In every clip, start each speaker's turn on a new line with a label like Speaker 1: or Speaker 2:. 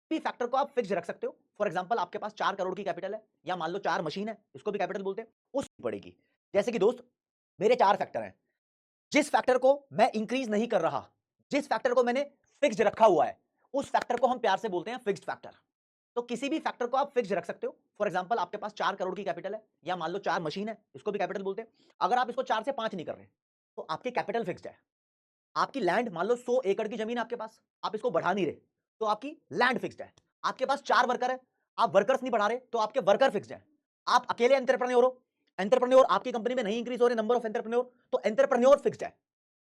Speaker 1: भी फैक्टर को आप फिक्स रख सकते हो। फॉर एग्जांपल आपके पास 4 करोड़ की कैपिटल है या मान लो 4 मशीन है, इसको भी कैपिटल बोलते हैं, उस पड़ेगी। जैसे कि दोस्त मेरे 4 फैक्टर हैं। जिस फैक्टर को मैं इंक्रीज नहीं कर रहा, जिस फैक्टर को मैंने फिक्स्ड रखा हुआ है, उस फैक्टर को हम प्यार से बोलते हैं फिक्स्ड फैक्टर। तो किसी भी फैक्टर को आप फिक्स्ड रख सकते हो। फॉर एग्जांपल आपके पास 4 करोड़ की कैपिटल है या मान लो 4 मशीन है, इसको भी कैपिटल बोलते हैं। अगर आप इसको 4 से 5 नहीं कर रहे, तो आपकी कैपिटल फिक्स्ड है। आपकी लैंड मान लो 100 एकड़ की जमीन है आपके पास, आप इसको बढ़ा नहीं रहे, तो आपकी लैंड फिक्स्ड है। आपके पास 4 वर्कर है, आप वर्कर्स नहीं बढ़ा रहे, तो आपके वर्कर फिक्स्ड है। आप अकेले एंटरप्रेन्योर हो, एंटरप्रेन्योर आपकी कंपनी में नहीं इंक्रीज हो रहे नंबर ऑफ एंटरप्रेन्योर, तो एंटरप्रेन्योर फिक्स्ड है।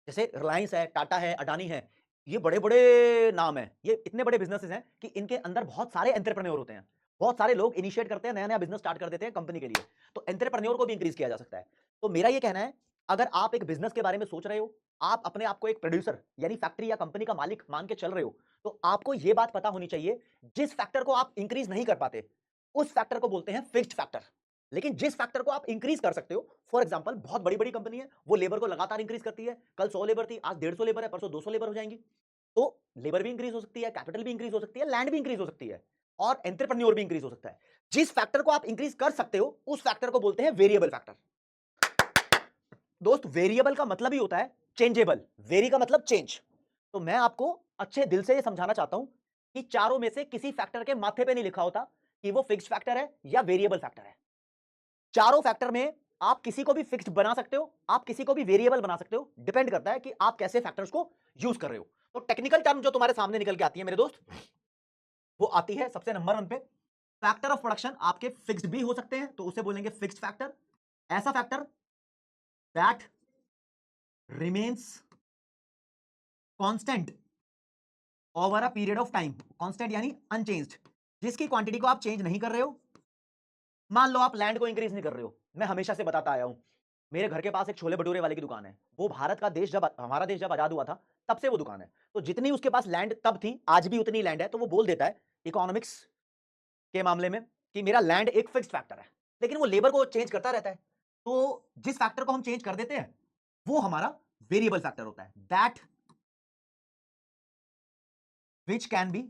Speaker 1: जैसे रिलायंस है, टाटा है, अडानी है, ये बड़े-बड़े नाम हैं। ये इतने बड़े बिज़नेसेस हैं कि इनके अंदर बहुत सारे एंटरप्रेन्योर होते हैं। बहुत सारे लोग इनिशिएट करते हैं, नया-नया बिज़नेस स्टार्ट कर देते हैं कंपनी के लिए। तो एंटरप्रेन्योर को भी इंक्रीज़ किया जा सकता है। तो मेरा ये कहना है, अगर आप एक बिज़नेस के बारे में सोच रहे हो, आप अपने आप को एक प्रोड्यूसर यानी फैक्ट्री या कंपनी का मालिक मान के चल रहे हो, तो आपको ये बात पता होनी चाहिए, जिस फैक्टर को आप इंक्रीज़ नहीं कर पाते, उस फैक्टर को बोलते हैं फिक्स्ड फैक्टर। लेकिन जिस फैक्टर को आप इंक्रीज़ कर सकते हो, फॉर एग्जांपल बहुत बड़ी-बड़ी कंपनी है, वो लेबर को लगातार इंक्रीज़ करती है। कल 100 लेबर थी, आज 150 लेबर है, परसों 200 लेबर हो जाएँगी। तो लेबर भी इंक्रीज़ हो सकती है, कैपिटल भी इंक्रीज़ हो सकती है, लैंड भी इंक्रीज़ हो सकती है और एंटरप्रेन्योर भी इंक्रीज़ हो सकता है। जिस फैक्टर को आप इंक्रीज़ कर सकते हो, उस फैक्टर को बोलते हैं वेरिएबल फैक्टर। दोस्त वेरिएबल का मतलब ही होता है चेंजेबल, वेरी का मतलब चेंज। तो मैं आपको अच्छे दिल से ये समझाना चाहता हूं कि चारों में से किसी फैक्टर के माथे पे नहीं लिखा होता कि वो फिक्स्ड फैक्टर है या वेरिएबल फैक्टर है। चारों फैक्टर में आप किसी को भी फिक्स्ड बना सकते हो, आप किसी को भी वेरिएबल बना सकते हो, डिपेंड करता है कि आप कैसे फैक्टर्स को यूज कर रहे हो। तो टेक्निकल टर्म जो तुम्हारे सामने निकल के आती है मेरे दोस्त, वो आती है सबसे नंबर 1 पे, फैक्टर ऑफ प्रोडक्शन आपके फिक्स्ड भी हो सकते हैं, तो उसे बोलेंगे फिक्स्ड फैक्टर। ऐसा factor that remains constant over a period of time, constant यानी अनचेंज्ड, जिसकी क्वांटिटी को आप चेंज नहीं कर रहे हो। मान लो आप लैंड को इंक्रीज नहीं कर रहे हो, मैं हमेशा से बताता आया हूं, मेरे घर के पास एक छोले भटूरे वाले की दुकान है, वो भारत का देश जब हमारा देश जब आजाद हुआ था, तब से वो दुकान है। तो जितनी उसके पास लैंड तब थी, आज भी उतनी लैंड है, तो वो बोल देता है इकोनॉमिक्स के मामले में कि मेरा लैंड एक फिक्स्ड फैक्टर है। लेकिन वो लेबर को चेंज करता रहता है। तो जिस फैक्टर को हम चेंज कर देते हैं, वो हमारा वेरिएबल फैक्टर होता है, that which can be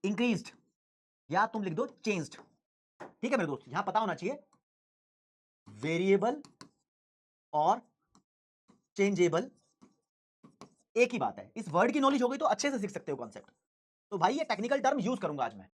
Speaker 1: increased, या तुम लिख दो चेंज्ड। ठीक है मेरे दोस्त, यहां पता होना चाहिए वेरिएबल और चेंजेबल एक ही बात है। इस वर्ड की नॉलेज हो गई तो अच्छे से सीख सकते हो कॉन्सेप्ट। तो भाई ये टेक्निकल टर्म यूज करूंगा आज मैं।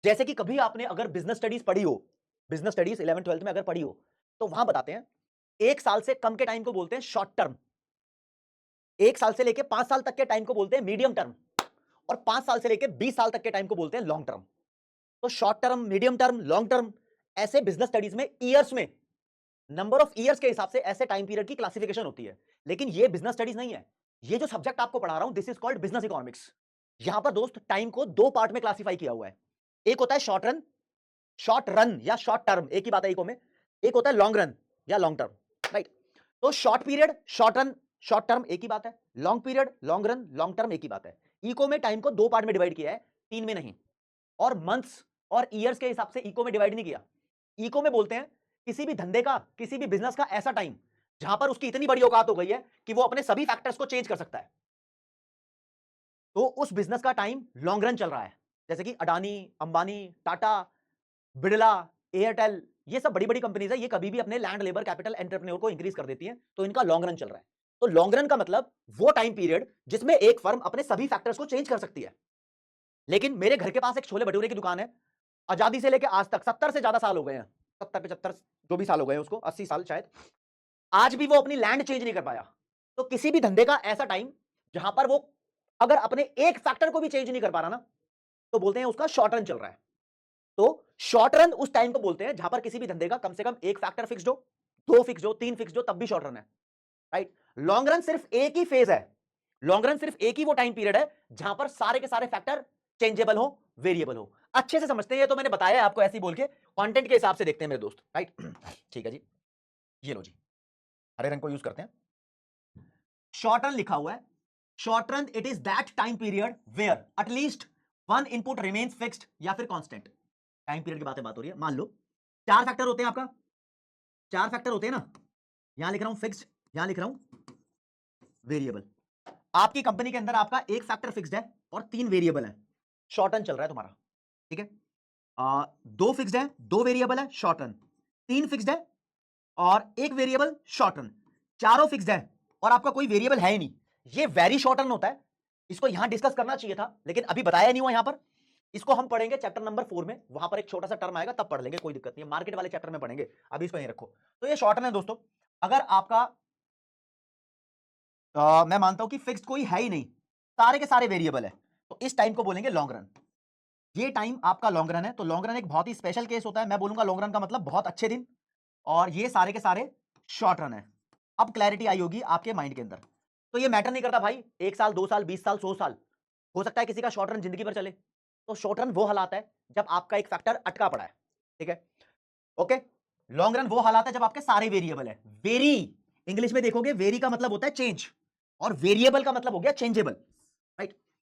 Speaker 1: जैसे कि कभी आपने अगर बिजनेस स्टडीज पढ़ी हो, बिजनेस स्टडीज 11 12th में अगर पढ़ी हो, तो वहां बताते हैं 1 साल से कम के टाइम को बोलते हैं शॉर्ट टर्म, 1 साल से लेके 5 साल तक के टाइम को बोलते हैं मीडियम टर्म, और 5 साल से लेके 20 साल तक के टाइम को बोलते हैं लॉन्ग टर्म। तो short term, medium term, long term, ऐसे बिजनेस स्टडीज में ईयर्स में, नंबर ऑफ ईयर्स के हिसाब से ऐसे टाइम पीरियड की क्लासिफिकेशन होती है। लेकिन ये बिजनेस स्टडीज नहीं है, ये जो सब्जेक्ट आपको पढ़ा रहा हूं this is called business economics. यहां पर दोस्त टाइम को दो पार्ट में क्लासिफाई किया हुआ है। एक होता है शॉर्ट रन, शॉर्ट रन या शॉर्ट टर्म एक ही बात है इको में। एक होता है लॉन्ग रन या लॉन्ग टर्म, राइट। तो short period, short run, short term एक ही बात है, long period, long run, long term एक ही बात है। इको में टाइम को दो पार्ट में डिवाइड किया है, तीन में नहीं। और मंथ्स और ईयर्स के हिसाब से इको में डिवाइड नहीं किया। इको में बोलते हैं किसी भी धंधे का, किसी भी बिजनेस का ऐसा टाइम जहां पर उसकी इतनी बड़ी औकात हो गई है कि वो अपने सभी फैक्टर्स को चेंज कर सकता है, तो उस बिजनेस का टाइम लॉन्ग रन चल रहा है। जैसे कि अडानी, अंबानी, टाटा, बिड़ला, एयरटेल, ये सब बड़ी बड़ी कंपनीज है, ये कभी भी अपने लैंड, लेबर, कैपिटल, एंटरप्रेन्योर को इंक्रीज कर देती हैं, तो इनका लॉन्ग रन चल रहा है। तो लॉन्ग रन का मतलब वो टाइम पीरियड जिसमें एक फर्म अपने सभी फैक्टर्स को चेंज कर सकती है। लेकिन मेरे घर के पास एक छोले भटूरे की दुकान है, आजादी से लेकर आज तक 70 से ज्यादा साल हो गए हैं, 70 75 जो भी साल हो गए हैं उसको, 80 साल शायद, आज भी वो अपनी लैंड चेंज नहीं कर पाया। तो किसी भी धंधे का ऐसा टाइम जहां पर वो अगर अपने एक फैक्टर को भी चेंज नहीं कर पा रहा ना, तो बोलते हैं उसका शॉर्ट रन चल रहा है। तो शॉर्ट रन उस टाइम को बोलते हैं जहां पर किसी भी धंधे का कम से कम एक फैक्टर फिक्स्ड हो, दो फिक्स्ड हो, तीन फिक्स्ड हो, तब भी शॉर्ट रन है, राइट। लॉन्ग रन सिर्फ एक ही फेज है, लॉन्ग रन सिर्फ एक ही वो टाइम पीरियड है जहां पर सारे के सारे फैक्टर चेंजेबल हो, वेरिएबल हो। अच्छे से समझते हैं, ये तो मैंने बताया है आपको ऐसे ही बोल के, कंटेंट के हिसाब से देखते हैं मेरे दोस्त, राइट। ठीक है जी, ये लो जी, हरे रंग को यूज करते हैं। शॉर्ट रन लिखा हुआ है, short run it is that time period where at least one input remains fixed या फिर कांस्टेंट। टाइम पीरियड की बात हो रही है। मान लो चार फैक्टर होते हैं, आपका चार फैक्टर होते हैं ना, यहां लिख रहा हूं फिक्स्ड, यहां लिख रहा हूं वेरिएबल। आपकी कंपनी के अंदर आपका एक फैक्टर फिक्स्ड है और तीन वेरिएबल है, शॉर्ट रन चल रहा है तुम्हारा, ठीक है। दो फिक्स्ड है, दो वेरिएबल है, शॉर्ट रन। तीन फिक्स्ड है और एक वेरिएबल, शॉर्ट रन। चारों फिक्स्ड है और आपका कोई वेरिएबल है ही नहीं, ये वेरी शॉर्ट रन होता है। इसको यहां डिस्कस करना चाहिए था लेकिन अभी बताया नहीं हुआ यहां पर। इसको हम पढ़ेंगे चैप्टर नंबर 4 में, वहां पर एक छोटा सा टर्म आएगा तब पढ़ लेंगे, कोई दिक्कत नहीं है, मार्केट वाले चैप्टर में पढ़ेंगे, अभी इसको यहीं रखो। तो ये शॉर्ट रन है दोस्तों। अगर आपका मैं मानता हूं कि फिक्स्ड कोई है ही नहीं, सारे के सारे वेरिएबल है, तो इस टाइम को बोलेंगे लॉन्ग रन। ये टाइम आपका लॉन्ग रन है, तो लॉन्ग रन एक बहुत ही स्पेशल केस होता है, मैं बोलूंगा लॉन्ग रन का मतलब बहुत अच्छे दिन, और ये सारे के सारे शॉर्ट रन है। अब क्लैरिटी आई होगी आपके माइंड के अंदर। तो ये मैटर नहीं करता भाई, 1 साल 2 साल 20 साल 100 साल, हो सकता है किसी का शॉर्ट रन जिंदगी भर चले। तो शॉर्ट रन वो हालात है जब आपका एक फैक्टर अटका पड़ा है, ठीक है, ओके। लॉन्ग रन वो हालात है जब आपके सारे वेरिएबल है। वेरी, इंग्लिश में देखोगे वेरी का मतलब होता है चेंज, और वेरिएबल का मतलब हो गया चेंजेबल, राइट।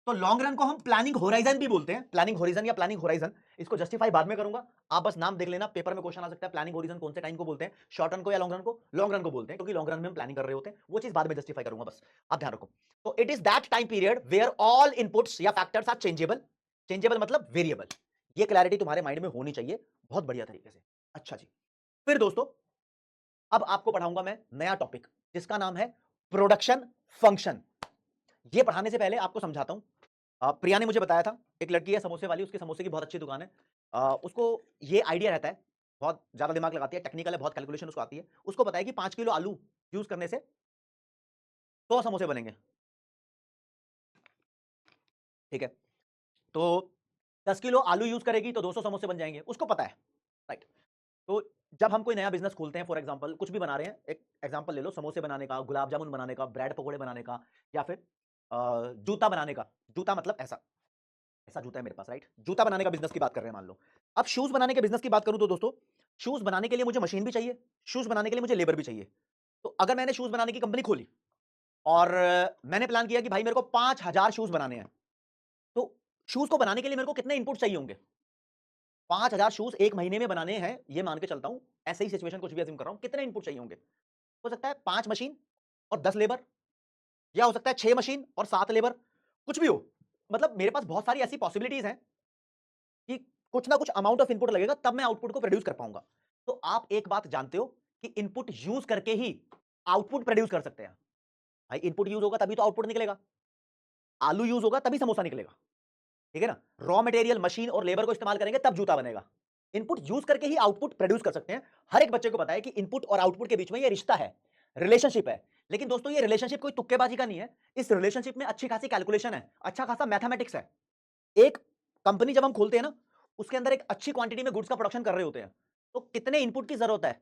Speaker 1: तो लॉन्ग रन को हम प्लानिंग होराइजन भी बोलते हैं, प्लानिंग होराइजन या प्लानिंग होराइजन, इसको जस्टिफाई बाद में करूंगा। आप बस नाम देख लेना, पेपर में क्वेश्चन आ सकता है, प्लानिंग होराइजन कौन से टाइम को बोलते हैं, शॉर्ट रन को या लॉन्ग रन को। लॉन्ग रन को बोलते हैं क्योंकि लॉन्ग रन में हम प्लानिंग कर रहे होते हैं, वो चीज बाद में जस्टिफाई करूंगा, बस आप ध्यान रखो। तो it is that time period where all inputs या फैक्टर्स आर चेंजेबल, चेंजेबल मतलब वेरिएबल। ये क्लैरिटी तुम्हारे माइंड में होनी चाहिए बहुत बढ़िया तरीके से। अच्छा जी, फिर दोस्तों अब आपको पढ़ाऊंगा मैं नया टॉपिक जिसका नाम है प्रोडक्शन फंक्शन। ये पढ़ाने से पहले आपको समझाता हूं। प्रिया ने मुझे बताया था, एक लड़की है समोसे वाली, उसके समोसे की बहुत अच्छी दुकान है। उसको ये आइडिया रहता है, बहुत ज्यादा दिमाग लगाती है, टेक्निकल है, बहुत कैलकुलेशन उसको आती है। उसको पता है कि 5 किलो आलू यूज करने से 100 समोसे बनेंगे, ठीक है। तो 10 किलो आलू यूज करेगी तो 200 समोसे बन जाएंगे, उसको पता है, राइट। तो जब हम कोई नया बिजनेस खोलते हैं, फॉर एग्जांपल कुछ भी बना रहे हैं, एक एग्जांपल ले लो, समोसे बनाने का, गुलाब जामुन बनाने का, ब्रेड पकोड़े बनाने का, या फिर जूता बनाने का। जूता मतलब ऐसा ऐसा जूता है मेरे पास, राइट। जूता बनाने का बिजनेस की बात कर रहे हैं मान लो। अब शूज बनाने के बिजनेस की बात करूं तो दोस्तों, शूज बनाने के लिए मुझे मशीन भी चाहिए, शूज बनाने के लिए मुझे लेबर भी चाहिए। तो अगर मैंने शूज बनाने की कंपनी खोली और मैंने प्लान किया कि भाई मेरे को 5,000 शूज बनाने हैं, तो शूज को बनाने के लिए मेरे को कितने इनपुट चाहिए होंगे? 5,000 शूज एक महीने में बनाने हैं, ये मान के चलता हूं, ऐसे ही सिचुएशन कुछ भी अज्यूम कर रहा हूं, कितने इनपुट चाहिए होंगे? हो सकता है 5 मशीन और 10 लेबर, या हो सकता है 6 मशीन और 7 लेबर, कुछ भी हो। मतलब मेरे पास बहुत सारी ऐसी पॉसिबिलिटीज हैं कि कुछ ना कुछ अमाउंट ऑफ इनपुट लगेगा तब मैं आउटपुट को प्रोड्यूस कर पाऊंगा। तो आप एक बात जानते हो कि इनपुट यूज करके ही आउटपुट प्रोड्यूस कर सकते हैं। भाई इनपुट यूज होगा तभी तो आउटपुट निकलेगा, आलू यूज होगा तभी समोसा निकलेगा, ठीक है ना। रॉ मटेरियल, मशीन और लेबर को इस्तेमाल करेंगे तब जूता बनेगा। इनपुट यूज करके ही आउटपुट प्रोड्यूस कर सकते हैं। हर एक बच्चे को पता है कि इनपुट और आउटपुट के बीच में ये रिश्ता है, रिलेशनशिप है। लेकिन दोस्तों ये रिलेशनशिप कोई तुक्केबाजी का नहीं है। इस रिलेशनशिप में अच्छी खासी कैलकुलेशन है, अच्छा खासा मैथमेटिक्स है। एक कंपनी जब हम खोलते हैं ना, उसके अंदर एक अच्छी क्वांटिटी में गुड्स का प्रोडक्शन कर रहे होते हैं, तो कितने इनपुट की जरूरत है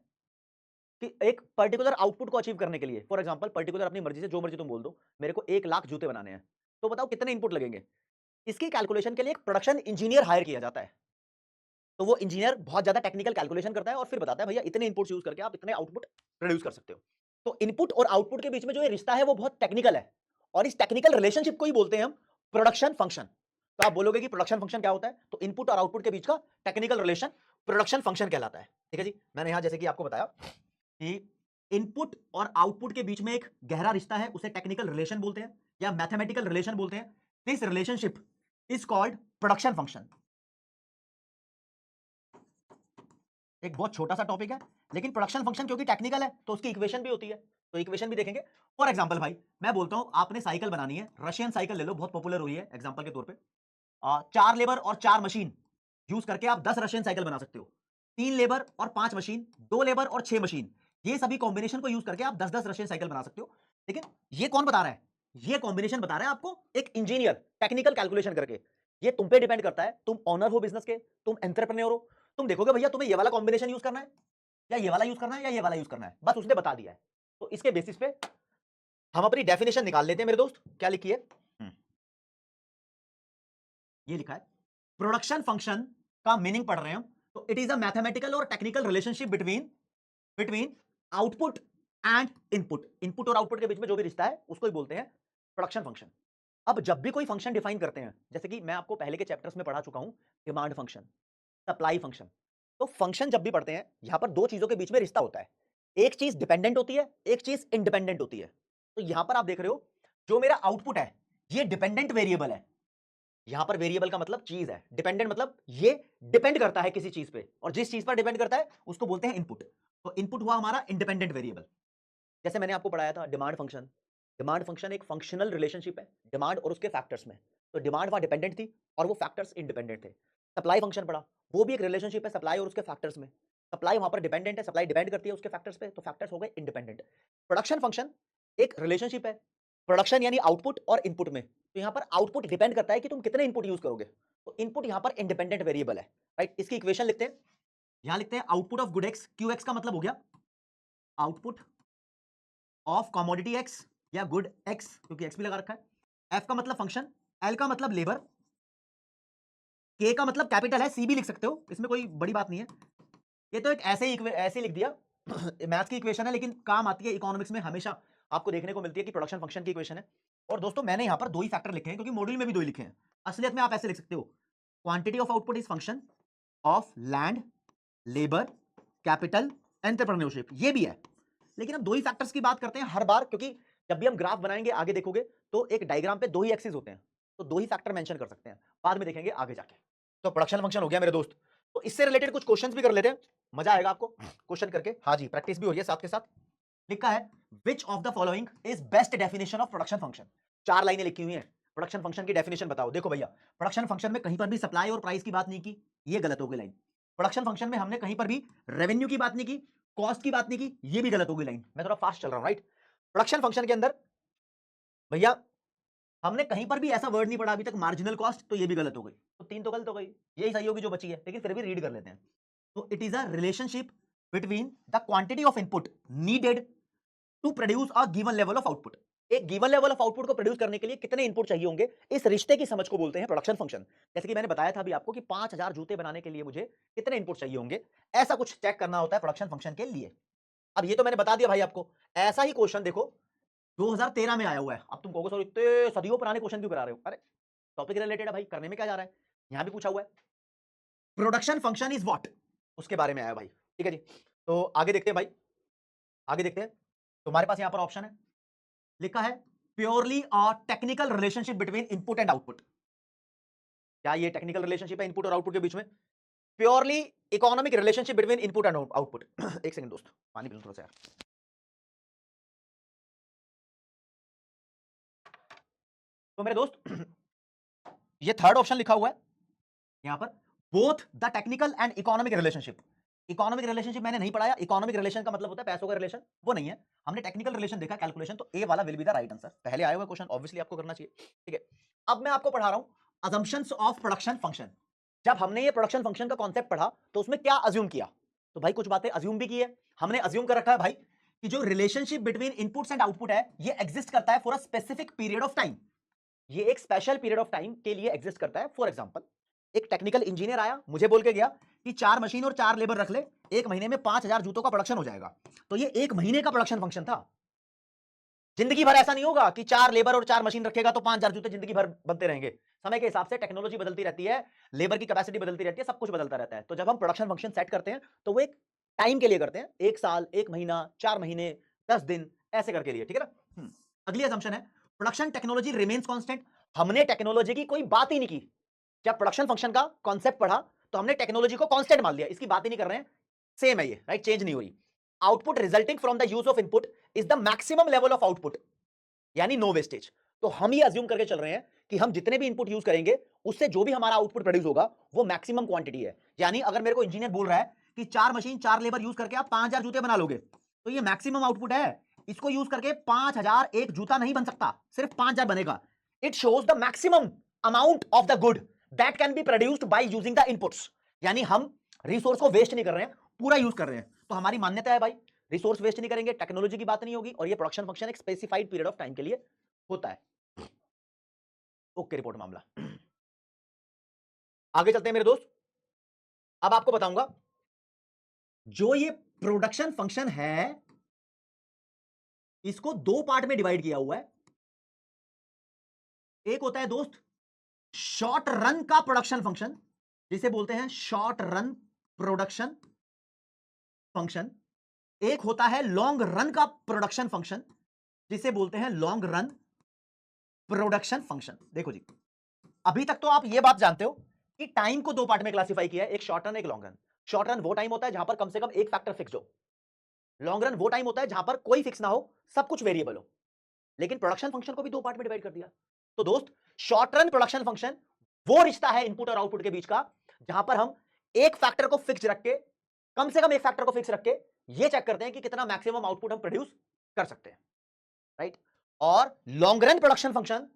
Speaker 1: कि एक पर्टिकुलर आउटपुट को अचीव करने के लिए। फॉर एग्जांपल पर्टिकुलर अपनी मर्जी से जो मर्जी तुम बोल दो, मेरे को 1 लाख जूते बनाने हैं, तो बताओ कितने इनपुट लगेंगे। इसकी कैलकुलेशन के लिए एक प्रोडक्शन इंजीनियर हायर किया जाता है। तो वो इंजीनियर बहुत ज्यादा टेक्निकल कैलकुलेशन करता है और फिर बताता है भैया इतने इनपुट्स यूज करके आप इतने आउटपुट प्रोड्यूस कर सकते हो। तो इनपुट और आउटपुट के बीच में जो ये रिश्ता है वो बहुत टेक्निकल है, और इस टेक्निकल रिलेशनशिप को ही बोलते हैं हम प्रोडक्शन फंक्शन। तो आप बोलोगे कि प्रोडक्शन फंक्शन क्या होता है, तो इनपुट और आउटपुट के बीच का टेक्निकल रिलेशन प्रोडक्शन फंक्शन कहलाता है। ठीक है जी, मैंने यहां जैसे कि आपको बताया कि इनपुट और आउटपुट के बीच में एक गहरा रिश्ता है, उसे टेक्निकल रिलेशन बोलते हैं या मैथमेटिकल रिलेशन बोलते हैं। This relationship is called production function. एक बहुत छोटा सा टॉपिक है, लेकिन प्रोडक्शन फंक्शन क्योंकि टेक्निकल है तो उसकी इक्वेशन भी होती है, तो इक्वेशन भी देखेंगे। फॉर एग्जांपल भाई मैं बोलता हूं आपने साइकिल बनानी है, रशियन साइकिल ले लो, बहुत पॉपुलर हुई है एग्जांपल के तौर पे। 4 लेबर और 4 मशीन यूज करके आप 10 रशियन साइकिल बना सकते हो। 3 लेबर और 5 मशीन, 2 लेबर और 6 मशीन, ये सभी कॉम्बिनेशन को यूज करके आप 10-10 रशियन साइकिल बना सकते हो। लेकिन ये कौन बता रहा है, ये कॉम्बिनेशन बता रहा है आपको एक इंजीनियर टेक्निकल कैलकुलेशन करके। ये तुम पे डिपेंड करता है, तुम ऑनर हो बिजनेस के, तुम एंटरप्रेन्योर हो, तुम देखोगे भैया तुम्हें ये वाला कॉम्बिनेशन यूज करना है या ये वाला यूज करना है या ये वाला यूज करना है, बस उसने बता दिया है। तो इसके बेसिस पे हम अपनी डेफिनेशन निकाल लेते हैं मेरे दोस्त। क्या लिखी है, ये लिखा है प्रोडक्शन फंक्शन का मीनिंग पढ़ रहे हैं हम, तो इट इज अ मैथमेटिकल और technical relationship between between output and input. Input और आउटपुट के बीच में जो भी रिश्ता है उसको ही बोलते हैं प्रोडक्शन फंक्शन। अब जब भी कोई फंक्शन डिफाइन करते हैं, जैसे कि मैं आपको पहले के चैप्टर्स में पढ़ा चुका हूं, डिमांड फंक्शन, सप्लाई फंक्शन। तो फंक्शन जब भी पढ़ते हैं, यहां पर दो चीजों के बीच में रिश्ता होता है। एक चीज डिपेंडेंट होती है, एक चीज इंडिपेंडेंट होती है। तो यहां पर आप देख रहे हो जो मेरा आउटपुट है ये डिपेंडेंट वेरिएबल है। यहां पर वेरिएबल का मतलब चीज है, डिपेंडेंट मतलब ये डिपेंड करता है किसी चीज पे, और जिस चीज पर डिपेंड करता है उसको बोलते हैं इनपुट। तो इनपुट हुआ हमारा इंडिपेंडेंट वेरिएबल। जैसे मैंने आपको पढ़ाया था डिमांड फंक्शन। डिमांड फंक्शन एक फंक्शनल रिलेशनशिप है डिमांड और उसके फैक्टर्स में। तो डिमांड वहां डिपेंडेंट थी और वो फैक्टर्स इंडिपेंडेंट थे। सप्लाई फंक्शन पढ़ा, वो भी एक रिलेशनशिप है सप्लाई और उसके फैक्टर्स में। सप्लाई वहां पर डिपेंडेंट है, सप्लाई डिपेंड करती है उसके फैक्टर्स पे, तो फैक्टर्स हो गए इंडिपेंडेंट। प्रोडक्शन फंक्शन एक रिलेशनशिप है, प्रोडक्शन यानी आउटपुट और इनपुट में। तो यहां पर आउटपुट डिपेंड करता है कि तुम कितने इनपुट यूज करोगे, तो इनपुट यहां पर इंडिपेंडेंट वेरिएबल है। राइट, इसकी इक्वेशन लिखते हैं, यहां लिखते हैं output of good x, Q x का मतलब हो गया आउटपुट ऑफ कॉमोडिटी एक्स या गुड एक्स, क्योंकि एक्स भी लगा रखा है। एफ का मतलब फंक्शन, एल का मतलब लेबर, के का मतलब कैपिटल है, सी भी लिख सकते हो, इसमें कोई बड़ी बात नहीं है। ये तो एक ऐसे ही ऐसे लिख दिया मैथ्स की इक्वेशन है, लेकिन काम आती है इकोनॉमिक्स में, हमेशा आपको देखने को मिलती है कि प्रोडक्शन फंक्शन की इक्वेशन है। और दोस्तों मैंने यहां पर दो ही फैक्टर लिखे हैं क्योंकि मॉड्यूल में भी दो ही लिखे हैं। असलियत में आप ऐसे लिख सकते हो, quantity of output is function of land, labour, capital, entrepreneurship, ये भी है। लेकिन हम दो ही फैक्टर्स की बात करते हैं हर बार, क्योंकि जब भी हम ग्राफ बनाएंगे आगे देखोगे तो एक डायग्राम पे दो ही एक्सिस होते हैं, तो दो ही फैक्टर मेंशन कर सकते हैं, बाद में देखेंगे आगे जाके। तो प्रोडक्शन फंक्शन हो गया मेरे दोस्त। तो इससे रिलेटेड कुछ क्वेश्चंस भी कर लेते हैं, मजा आएगा आपको क्वेश्चन करके। हाँ जी, प्रैक्टिस भी हो रही है साथ के साथ। लिखा है which of the following is best definition of production function. 4 लाइनें लिखी हुई हैं, प्रोडक्शन फंक्शन की डेफिनेशन बताओ। देखो भैया, प्रोडक्शन फंक्शन में कहीं पर भी सप्लाई और प्राइस की बात नहीं की, ये गलत हो गई लाइन। प्रोडक्शन फंक्शन में हमने कहीं पर भी रेवेन्यू की बात नहीं की, कॉस्ट की बात नहीं की, ये भी गलत हो गई लाइन। मैं थोड़ा फास्ट चल रहा हूं, राइट। प्रोडक्शन फंक्शन के अंदर भैया हमने कहीं पर भी ऐसा वर्ड नहीं पढ़ा अभी तक मार्जिनल कॉस्ट, तो ये भी गलत हो गई। तो 3 तो गलत हो गई, यही सही होगी जो बची है, लेकिन फिर भी रीड कर लेते हैं। तो it is a relationship between the quantity of input needed to produce a given level of output. एक गिवन लेवल ऑफ आउटपुट को प्रोड्यूस करने के लिए कितने इनपुट चाहिए होंगे, इस रिश्ते की समझ को बोलते हैं प्रोडक्शन फंक्शन। जैसे कि मैंने बताया था अभी आपको कि 5000 जूते बनाने के लिए मुझे कितने इनपुट चाहिए होंगे, ऐसा कुछ चेक करना होता है प्रोडक्शन फंक्शन के लिए। अब ये तो मैंने बता दिया भाई आपको। ऐसा ही क्वेश्चन देखो 2013 में आया हुआ है। अब तुम कहोगे सर इतने सदियों पुराने क्वेश्चन क्यों करा रहे हो, अरे टॉपिक रिलेटेड है भाई, करने में क्या जा रहा है, यहां भी पूछा हुआ है। प्रोडक्शन फंक्शन इज व्हाट, उसके बारे में आया भाई। ठीक है जी, तो आगे देखते हैं भाई, आगे देखते हैं। तुम्हारे पास यहां पर ऑप्शन है, लिखा है purely a technical relationship between input and output. क्या ये टेक्निकल रिलेशनशिप है इनपुट और आउटपुट के बीच में? Purely economic relationship between input and output. एक सेकंड दोस्त, पानी पी लूं थोड़ा सा यार। तो मेरे दोस्त ये थर्ड ऑप्शन लिखा हुआ है यहां पर, both the technical and economic relationship. Economic relationship मैंने नहीं पढ़ाया, इकोनॉमिक रिलेशन का मतलब होता है पैसों का रिलेशन, वो नहीं है। हमने टेक्निकल रिलेशन देखा कैलकुलेशन, तो ए वाला will be the right answer. पहले आया हुआ क्वेश्चन, ऑब्वियसली आपको करना चाहिए। ठीक है, अब मैं आपको पढ़ा रहा हूं अजम्पशंस ऑफ प्रोडक्शन फंक्शन। जब हमने ये प्रोडक्शन फंक्शन का कॉन्सेप्ट पढ़ा तो उसमें क्या अज्यूम किया, तो भाई कुछ बातें अज्यूम भी की है। हमने अज्यूम कर रखा है भाई कि जो relationship between inputs and output है ये एग्जिस्ट करता है for a specific period of time. ये एक स्पेशल पीरियड ऑफ टाइम के लिए एग्जिस्ट करता है। फॉर एग्जांपल, एक टेक्निकल इंजीनियर आया, मुझे बोल के गया कि 4 मशीन और 4 लेबर रख ले, एक महीने में 5000 जूतों का प्रोडक्शन हो जाएगा। तो ये एक महीने का प्रोडक्शन फंक्शन था। जिंदगी भर ऐसा नहीं होगा कि 4 लेबर और 4 मशीन रखेगा तो 5000 जूते जिंदगी भर बनते रहेंगे। समय के हिसाब से टेक्नोलॉजी बदलती रहती है, लेबर की कैपेसिटी बदलती रहती है, सब कुछ बदलता रहता है। तो जब हम प्रोडक्शन फंक्शन सेट करते हैं तो वो एक टाइम के लिए करते हैं, 1 साल, 1 महीना, 4 महीने, 10 दिन, ऐसे करके लिए। ठीक है ना। अगली असम्पशन है प्रोडक्शन टेक्नोलॉजी रिमेन्स कांस्टेंट। हमने टेक्नोलॉजी की कोई बात ही नहीं की। जब प्रोडक्शन फंक्शन का कॉन्सेप्ट पढ़ा तो हमने टेक्नोलॉजी को कांस्टेंट मान लिया, इसकी बात ही नहीं कर रहे हैं, सेम है ये, राइट, चेंज नहीं हुई। Output resulting from the use of input is the maximum level of output, यानी नो वेस्टेज। तो हम ये अज्यूम करके चल रहे हैं कि हम जितने भी इनपुट यूज करेंगे उससे जो भी हमारा आउटपुट प्रोड्यूस होगा वो मैक्सिमम क्वांटिटी है। यानी अगर मेरे को इंजीनियर बोल रहा है कि 4 मशीन 4 लेबर यूज करके आप 5000 जूते बना लोगे, तो ये मैक्सिमम आउटपुट है। इसको यूज करके 5000 एक जूता नहीं बन सकता, सिर्फ 5000 बनेगा। It shows the maximum amount of the good that can be produced by using the inputs. यानी हम रिसोर्स को वेस्ट नहीं कर रहे हैं, पूरा यूज कर रहे हैं। तो हमारी मान्यता है भाई, रिसोर्स वेस्ट नहीं करेंगे, टेक्नोलॉजी की बात नहीं होगी, और ये प्रोडक्शन फंक्शन एक स्पेसिफाइड पीरियड ऑफ टाइम के लिए होता है। ओके, रिपोर्ट मामला। आगे चलते हैं मेरे दोस्त। अब आपको बताऊंगा जो ये प्रोडक्शन फंक्शन है इसको 2 पार्ट में डिवाइड किया हुआ है। एक होता है दोस्त शॉर्ट रन का प्रोडक्शन फंक्शन, जिसे बोलते हैं शॉर्ट रन प्रोडक्शन फंक्शन। एक होता है लॉन्ग रन का प्रोडक्शन फंक्शन, जिसे बोलते हैं लॉन्ग रन प्रोडक्शन फंक्शन। देखो जी, अभी तक तो आप ये बात जानते हो कि टाइम को 2 पार्ट में क्लासिफाई किया है, एक शॉर्ट रन, एक लॉन्ग रन। शॉर्ट रन वो टाइम होता है जहां पर कम से कम एक फैक्टर फिक्स हो। लॉन्ग रन वो टाइम होता है जहां पर कोई फिक्स ना हो, सब कुछ वेरिएबल हो। लेकिन प्रोडक्शन फंक्शन को भी 2 पार्ट में डिवाइड कर दिया। तो दोस्त, शॉर्ट रन प्रोडक्शन फंक्शन वो रिश्ता है इनपुट और आउटपुट के बीच का जहां पर हम एक फैक्टर को फिक्स रख के, कम से कम एक फैक्टर को फिक्स रख के ये चेक करते हैं कि कितना मैक्सिमम आउटपुट हम प्रोड्यूस कर सकते हैं, राइट। और long run production function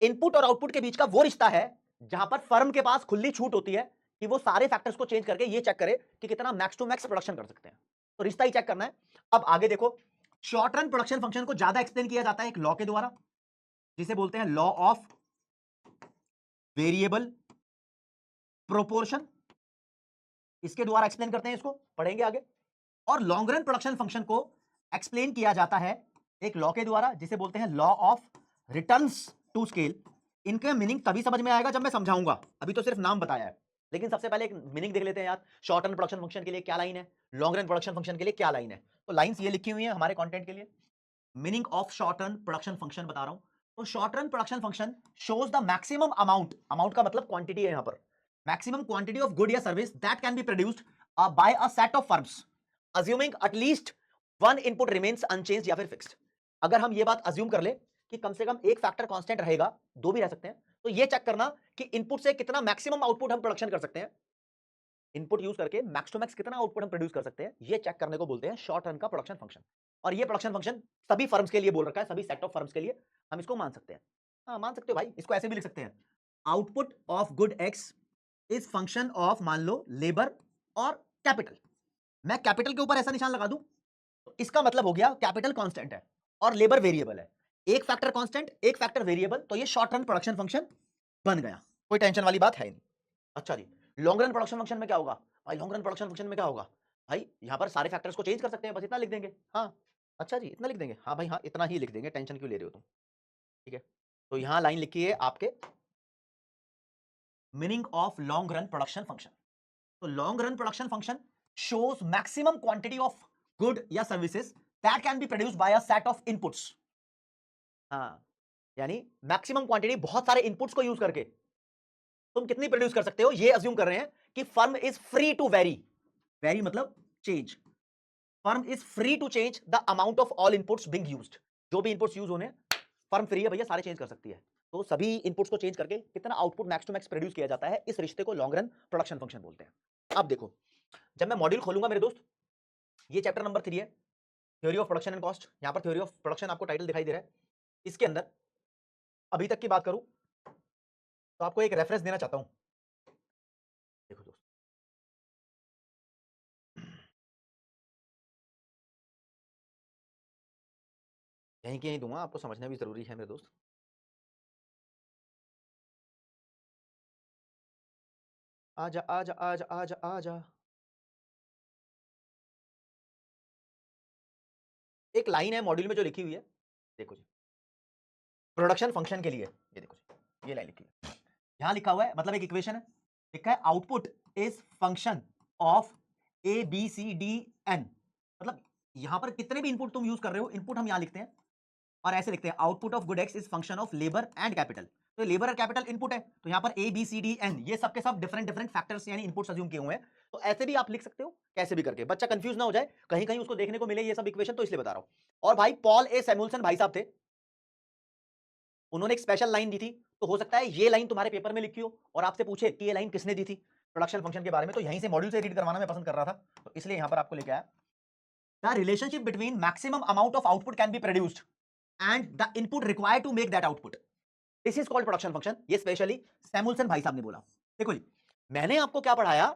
Speaker 1: input और आउटपुट के बीच का वो रिश्ता है जहां पर फर्म के पास खुली छूट होती है कि वो सारे फैक्टर्स को चेंज करके ये चेक करे कि कितना मैक्स टू मैक्स प्रोडक्शन कर सकते हैं। तो रिश्ता ही चेक करना है। अब आगे देखो, शॉर्ट रन प्रोडक्शन फंक्शन को ज्यादा एक्सप्लेन किया जाता है एक लॉ के द्वारा, जिसे बोलते हैं लॉ ऑफ वेरिएबल प्रोपोर्शन। इसके द्वारा एक्सप्लेन करते हैं, इसको पढ़ेंगे आगे। और लॉन्ग रन प्रोडक्शन फंक्शन को एक्सप्लेन किया जाता है एक लॉ के द्वारा, जिसे बोलते हैं law of returns to scale. इनके मीनिंग तभी समझ में आएगा जब मैं समझाऊंगा, अभी तो सिर्फ नाम बताया है। लेकिन सबसे पहले एक मीनिंग देख लेते हैं यार। शॉर्ट रन प्रोडक्शन फंक्शन के लिए क्या लाइन है, लॉन्ग रन प्रोडक्शन फंक्शन के लिए क्या लाइन है। तो लाइंस ये लिखी हुई है हमारे कंटेंट के लिए। Meaning of short run production function बता रहा हूं। तो short run production function shows the maximum amount, amount का मतलब क्वांटिटी है यहां पर, मैक्सिमम क्वांटिटी ऑफ गुड या service that can be produced by a set of firms assuming at least one input remains unchanged या फिर फिक्स्ड। अगर हम ये बात अज्यूम कर ले कि कम से कम एक फैक्टर कांस्टेंट रहेगा, 2 भी रह सकते हैं, तो ये चेक करना कि इनपुट से कितना मैक्सिमम आउटपुट हम प्रोडक्शन कर सकते हैं, इनपुट यूज करके मैक्स टू मैक्स कितना आउटपुट हम प्रोड्यूस कर सकते हैं, ये चेक करने को बोलते हैं शॉर्ट रन का प्रोडक्शन फंक्शन। और ये प्रोडक्शन फंक्शन सभी फर्म्स के लिए बोल रखा है, सभी सेट ऑफ फर्म्स के लिए हम इसको मान सकते हैं। हाँ, मान सकते हो भाई, इसको ऐसे भी लिख सकते हैं, output of good X is function of, मान लो, लेबर और कैपिटल। मैं कैपिटल के ऊपर ऐसा निशान लगा दूं तो इसका मतलब हो गया कैपिटल कांस्टेंट है और लेबर वेरिएबल है। एक फैक्टर कांस्टेंट, एक फैक्टर वेरिएबल, तो ये शॉर्ट रन प्रोडक्शन फंक्शन बन गया। कोई टेंशन वाली बात है नहीं। अच्छा जी, लॉन्ग रन प्रोडक्शन फंक्शन में क्या होगा भाई? लॉन्ग रन प्रोडक्शन फंक्शन में क्या होगा भाई? यहां पर सारे फैक्टर्स को चेंज कर सकते हैं, बस इतना लिख देंगे। हाँ, अच्छा जी, इतना लिख देंगे। हाँ भाई, हाँ, इतना ही लिख देंगे, टेंशन क्यों ले रहे हो तुम? ठीक है, तो यहां लाइन लिखी है आपके meaning of long run production function. तो long run production function shows maximum quantity of good या services that can be produced by a set of inputs। हाँ, यानी मैक्सिमम क्वांटिटी, बहुत सारे इनपुट्स को यूज करके तुम कितनी प्रोड्यूस कर सकते हो, ये अज्यूम कर रहे हैं कि firm is free to vary, vary मतलब change, firm is free to change the amount of all inputs being used. जो भी इनपुट्स यूज होने, फर्म फ्री है भैया, सारे चेंज कर सकती है। तो सभी इनपुट्स को चेंज करके कितना output max to max produce किया जाता है, इस रिश्ते को लॉन्ग रन प्रोडक्शन फंक्शन बोलते हैं। अब देखो, जब मैं मॉड्यूल खोलूंगा मेरे दोस्त, ये चैप्टर नंबर 3 है, theory of production and cost. यहां पर थ्योरी ऑफ प्रोडक्शन आपको टाइटल दिखाई दे रहा है। इसके अंदर अभी तक की बात करूं तो आपको एक रेफरेंस देना चाहता हूं। देखो दोस्त, यहीं की यहीं दूंगा, आपको समझना भी जरूरी है मेरे दोस्त। आजा आजा आजा आजा आजा। एक लाइन है मॉड्यूल में जो लिखी हुई है, देखो जी, प्रोडक्शन फंक्शन के लिए, ये देखो जी, ये लाइन लिखी है, यहां लिखा हुआ है, मतलब एक इक्वेशन है, लिखा है output is function of A B C D N. मतलब यहां पर कितने भी इनपुट तुम यूज कर रहे हो, इनपुट हम यहां लिखते हैं और ऐसे लिखते हैं, output of good X is function of labour and capital. तो लेबर और कैपिटल इनपुट है, तो यहां पर A B C D N ये सब के सब डिफरेंट डिफरेंट फैक्टर्स यानी इनपुट्स अज्यूम किए हुए हैं। तो ऐसे भी आप लिख सकते हो, कैसे भी करके, बच्चा कंफ्यूज ना हो जाए, कहीं कहीं उसको देखने को मिले ये सब इक्वेशन, तो इसलिए बता रहा हूं। और भाई पॉल ए सैमुअल्सन भाई साहब थे, उन्होंने एक स्पेशल लाइन दी थी, तो हो सकता है ये लाइन तुम्हारे पेपर में लिखी हो और आपसे पूछे कि ये लाइन किसने दी थी प्रोडक्शन फंक्शन के बारे में, तो यहीं से मॉड्यूल से रीड करवाना मैं पसंद कर रहा था, तो इसलिए यहां पर आपको लेके आया। The relationship between maximum amount of output can be produced and the input required to make that output, this is called production function. ये स्पेशली सैमुअल्सन भाई साहब ने बोला। देखो जी, मैंने आपको क्या पढ़ाया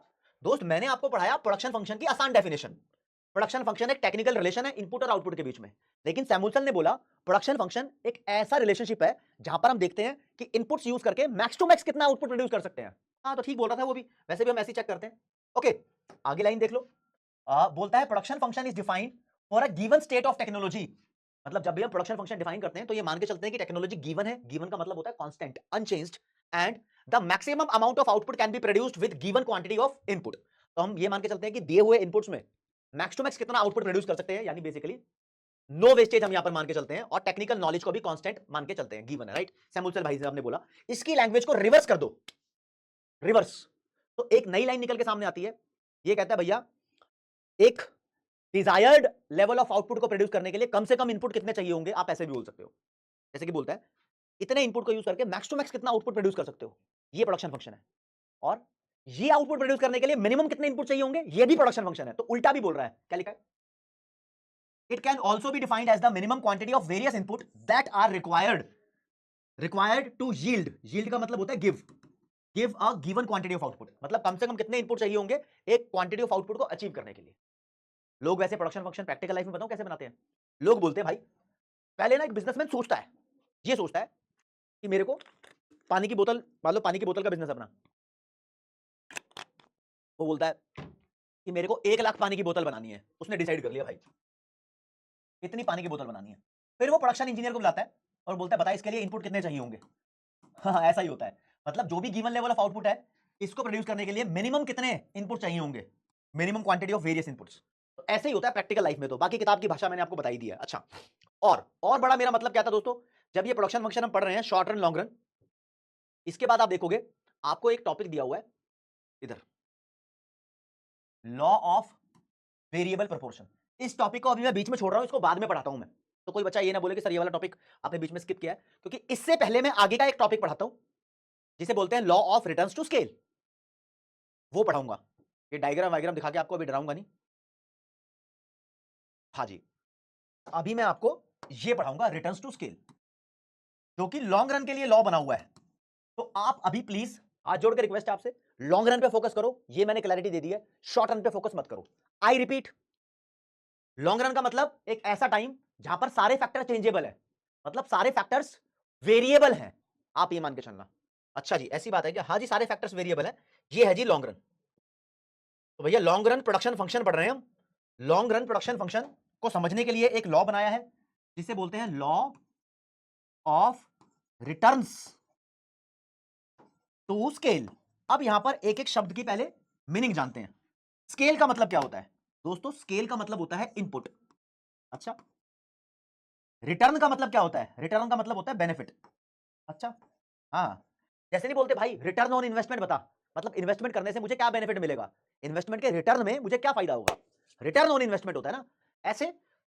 Speaker 1: दोस्त, मैंने आपको पढ़ाया प्रोडक्शन फंक्शन की आसान डेफिनेशन। प्रोडक्शन फंक्शन एक टेक्निकल रिलेशन है इनपुट और आउटपुट के बीच में, लेकिन सैमुअल्सन ने बोला प्रोडक्शन फंक्शन एक ऐसा रिलेशनशिप है जहां पर हम देखते हैं कि इनपुट्स यूज करके मैक्स टू मैक्स कितना आउटपुट प्रोड्यूस कर सकते हैं। हाँ तो ठीक बोल रहा था वो भी, वैसे भी हम ऐसे चेक करते हैं। ओके, आगे लाइन देख लो, बोलता है production function is defined for a given state of technology. मतलब जब भी हम प्रोडक्शन फंक्शन डिफाइन करते हैं तो ये मान के चलते हैं कि टेक्नोलॉजी गिवन है, गिवन का मतलब होता है constant unchanged, and the maximum amount of output can be produced with given quantity of input. तो हम ये मान के चलते हैं कि दिए हुए इनपुट्स में मैक्स टू मैक्स कितना आउटपुट प्रोड्यूस कर सकते हैं, यानी बेसिकली नो वेस्टेज हम यहां पर मान के चलते हैं, और टेक्निकल नॉलेज को भी कांस्टेंट मान के चलते हैं, गिवन है, राइट। सैमुअल भाई साहब ने बोला इसकी लैंग्वेज को रिवर्स कर दो, रिवर्स, तो एक नई लाइन निकल के सामने आती है। ये कहता है भैया एक डिजायर्ड लेवल ऑफ आउटपुट को प्रोड्यूस करने के लिए कम से कम इनपुट कितने चाहिए होंगे, आप ऐसे भी बोल सकते हो, जैसे कि बोलता है इतने इनपुट को यूज करके मैक्स टू मैक्स कितना आउटपुट प्रोड्यूस कर सकते हो, ये प्रोडक्शन फंक्शन है। और ये आउटपुट प्रोड्यूस करने के लिए मिनिमम कितने इनपुट चाहिए होंगे, ये भी प्रोडक्शन फंक्शन है। तो उल्टा भी बोल रहा है, क्या लिखा है, it can also be defined as the minimum quantity of various input that are required to yield का मतलब होता है give a given quantity of output, मतलब कम से कम कितने इनपुट चाहिए होंगे एक क्वांटिटी ऑफ आउटपुट को अचीव करने के लिए। लोग वैसे प्रोडक्शन फंक्शन प्रैक्टिकल लाइफ में बताओ कैसे बनाते हैं। लोग बोलते हैं भाई, पहले ना एक बिजनेसमैन सोचता है, ये सोचता है कि मेरे को पानी की बोतल, मान लो पानी की बोतल का बिजनेस अपना, वो बोलता है कि मेरे को 1 लाख पानी की बोतल बनानी है, उसने डिसाइड कर लिया भाई इतनी पानी की बोतल बनानी है। फिर वो प्रोडक्शन इंजीनियर को बुलाता है और बोलता है बता इसके लिए इनपुट कितने चाहिए होंगे। हाँ ऐसा ही होता है, मतलब जो भी गिवन लेवल ऑफ आउटपुट है इसको प्रोड्यूस करने के लिए मिनिमम कितने इनपुट चाहिए होंगे, minimum quantity of various inputs. तो ऐसे ही होता है प्रैक्टिकल लाइफ में, तो बाकी किताब की भाषा मैंने आपको बताई दी है। अच्छा, और बड़ा मेरा मतलब क्या था दोस्तों, जब ये प्रोडक्शन फंक्शन हम पढ़ रहे हैं शॉर्ट रन लॉन्ग रन, इसके बाद आप देखोगे आपको एक टॉपिक दिया हुआ है इधर, लॉ ऑफ वेरिएबल प्रोपोर्शन। इस टॉपिक को अभी मैं बीच में छोड़ रहा हूं, इसको बाद में पढ़ाता हूं मैं, तो कोई बच्चा ये ना बोले कि सर ये वाला टॉपिक आपने बीच में स्किप किया है, क्योंकि इससे पहले मैं आगे का एक टॉपिक पढ़ाता हूं जिसे बोलते हैं law of returns to scale, वो पढ़ाऊंगा। ये डायग्राम वायग्राम दिखा के आपको अभी डराऊंगा नहीं, हाँ जी, अभी मैं आपको ये पढ़ाऊंगा रिटर्न्स टू स्केल, जो कि लॉन्ग रन के लिए लॉ बना हुआ है। तो आप अभी प्लीज हाथ जोड़ के रिक्वेस्ट है आपसे, लॉन्ग रन पे फोकस करो, ये मैंने क्लैरिटी दे दी है, शॉर्ट रन पे फोकस मत करो। आई रिपीट, लॉन्ग रन का मतलब एक ऐसा टाइम जहां पर सारे फैक्टर चेंजेबल है, मतलब सारे फैक्टर्स वेरिएबल हैं, आप ये मान के चलना। अच्छा जी, ऐसी बात है कि हाँ जी सारे फैक्टर्स वेरिएबल है, ये है जी लॉन्ग रन। तो भैया लॉन्ग रन प्रोडक्शन फंक्शन पढ़ रहे हैं हम, लॉन्ग रन प्रोडक्शन फंक्शन को समझने के लिए एक लॉ बनाया है जिसे बोलते हैं law of returns to scale. अब यहां पर एक एक शब्द की पहले मीनिंग जानते हैं। स्केल का मतलब क्या होता है दोस्तों, स्केल का मतलब होता है इनपुट। अच्छा, रिटर्न का मतलब क्या होता है, रिटर्न का मतलब होता है बेनिफिट। अच्छा, हाँ, जैसे नहीं बोलते भाई रिटर्न ऑन इन्वेस्टमेंट बता, मतलब इन्वेस्टमेंट करने से मुझे क्या बेनिफिट मिलेगा, इन्वेस्टमेंट के रिटर्न में मुझे क्या फायदा होगा, रिटर्न ऑन इन्वेस्टमेंट होता है ना। ऐसे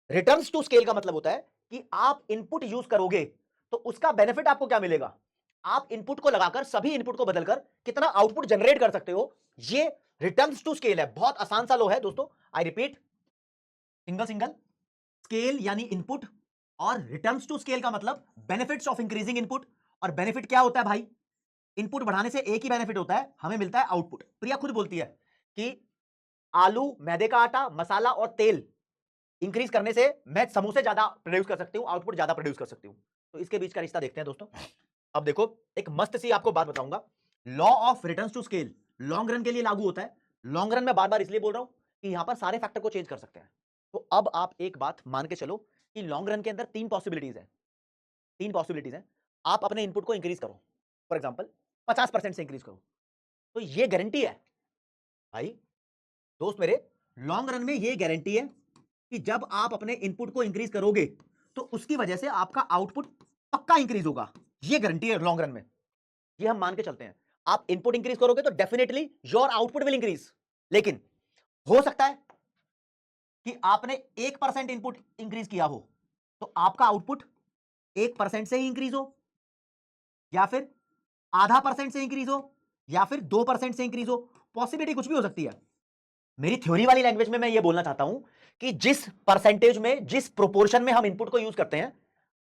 Speaker 1: रिटर्न्स टू स्केल का मतलब होता है कि आप इनपुट यूज करोगे तो उसका बेनिफिट आपको क्या मिलेगा, आप इनपुट को लगाकर सभी इनपुट को बदलकर कितना आउटपुट जनरेट कर सकते हो, ये रिटर्न्स टू स्केल है। बहुत आसान सा लॉ है दोस्तों। I repeat, single single scale यानी इनपुट, और रिटर्न्स टू स्केल का मतलब बेनिफिट्स ऑफ इंक्रीजिंग इनपुट। और बेनिफिट क्या होता है भाई? इनपुट बढ़ाने से एक ही बेनिफिट होता है, हमें मिलता है आउटपुट। प्रिया खुद बोलती है कि आलू, मैदे का आटा, मसाला और तेल इंक्रीज करने से मैं समोसे ज्यादा प्रोड्यूस कर सकती हूं, आउटपुट ज्यादा प्रोड्यूस कर सकती हूं। तो इसके बीच का रिश्ता देखते हैं दोस्तों। अब देखो, एक मस्त सी आपको बात बताऊंगा। Law of returns to scale long run के लिए लागू होता है। लॉन्ग रन में बार बार इसलिए बोल रहा हूं कि यहां पर सारे फैक्टर को चेंज कर सकते हैं। तो अब आप एक बात मान के चलो कि लॉन्ग रन के अंदर तीन पॉसिबिलिटीज है। तीन पॉसिबिलिटीज है। आप अपने इनपुट को इंक्रीज करो, फॉर एग्जाम्पल 50% से इंक्रीज करो, तो ये गारंटी है भाई दोस्त मेरे, लॉन्ग रन में ये गारंटी है कि जब आप अपने इनपुट को इंक्रीज करोगे तो उसकी वजह से आपका आउटपुट पक्का इंक्रीज होगा। ये गारंटी है लॉन्ग रन में, ये हम मान के चलते हैं। आप इनपुट इंक्रीज करोगे तो definitely your output will increase. लेकिन हो सकता है कि आपने 1% इनपुट इंक्रीज किया हो तो आपका आउटपुट 1% से ही इंक्रीज हो, या फिर आधा परसेंट से इंक्रीज हो, या फिर 2% से इंक्रीज हो। पॉसिबिलिटी कुछ भी हो सकती है। मेरी थ्योरी वाली लैंग्वेज में मैं ये बोलना चाहता हूं कि जिस परसेंटेज में, जिस प्रोपोर्शन में हम इनपुट को यूज करते हैं,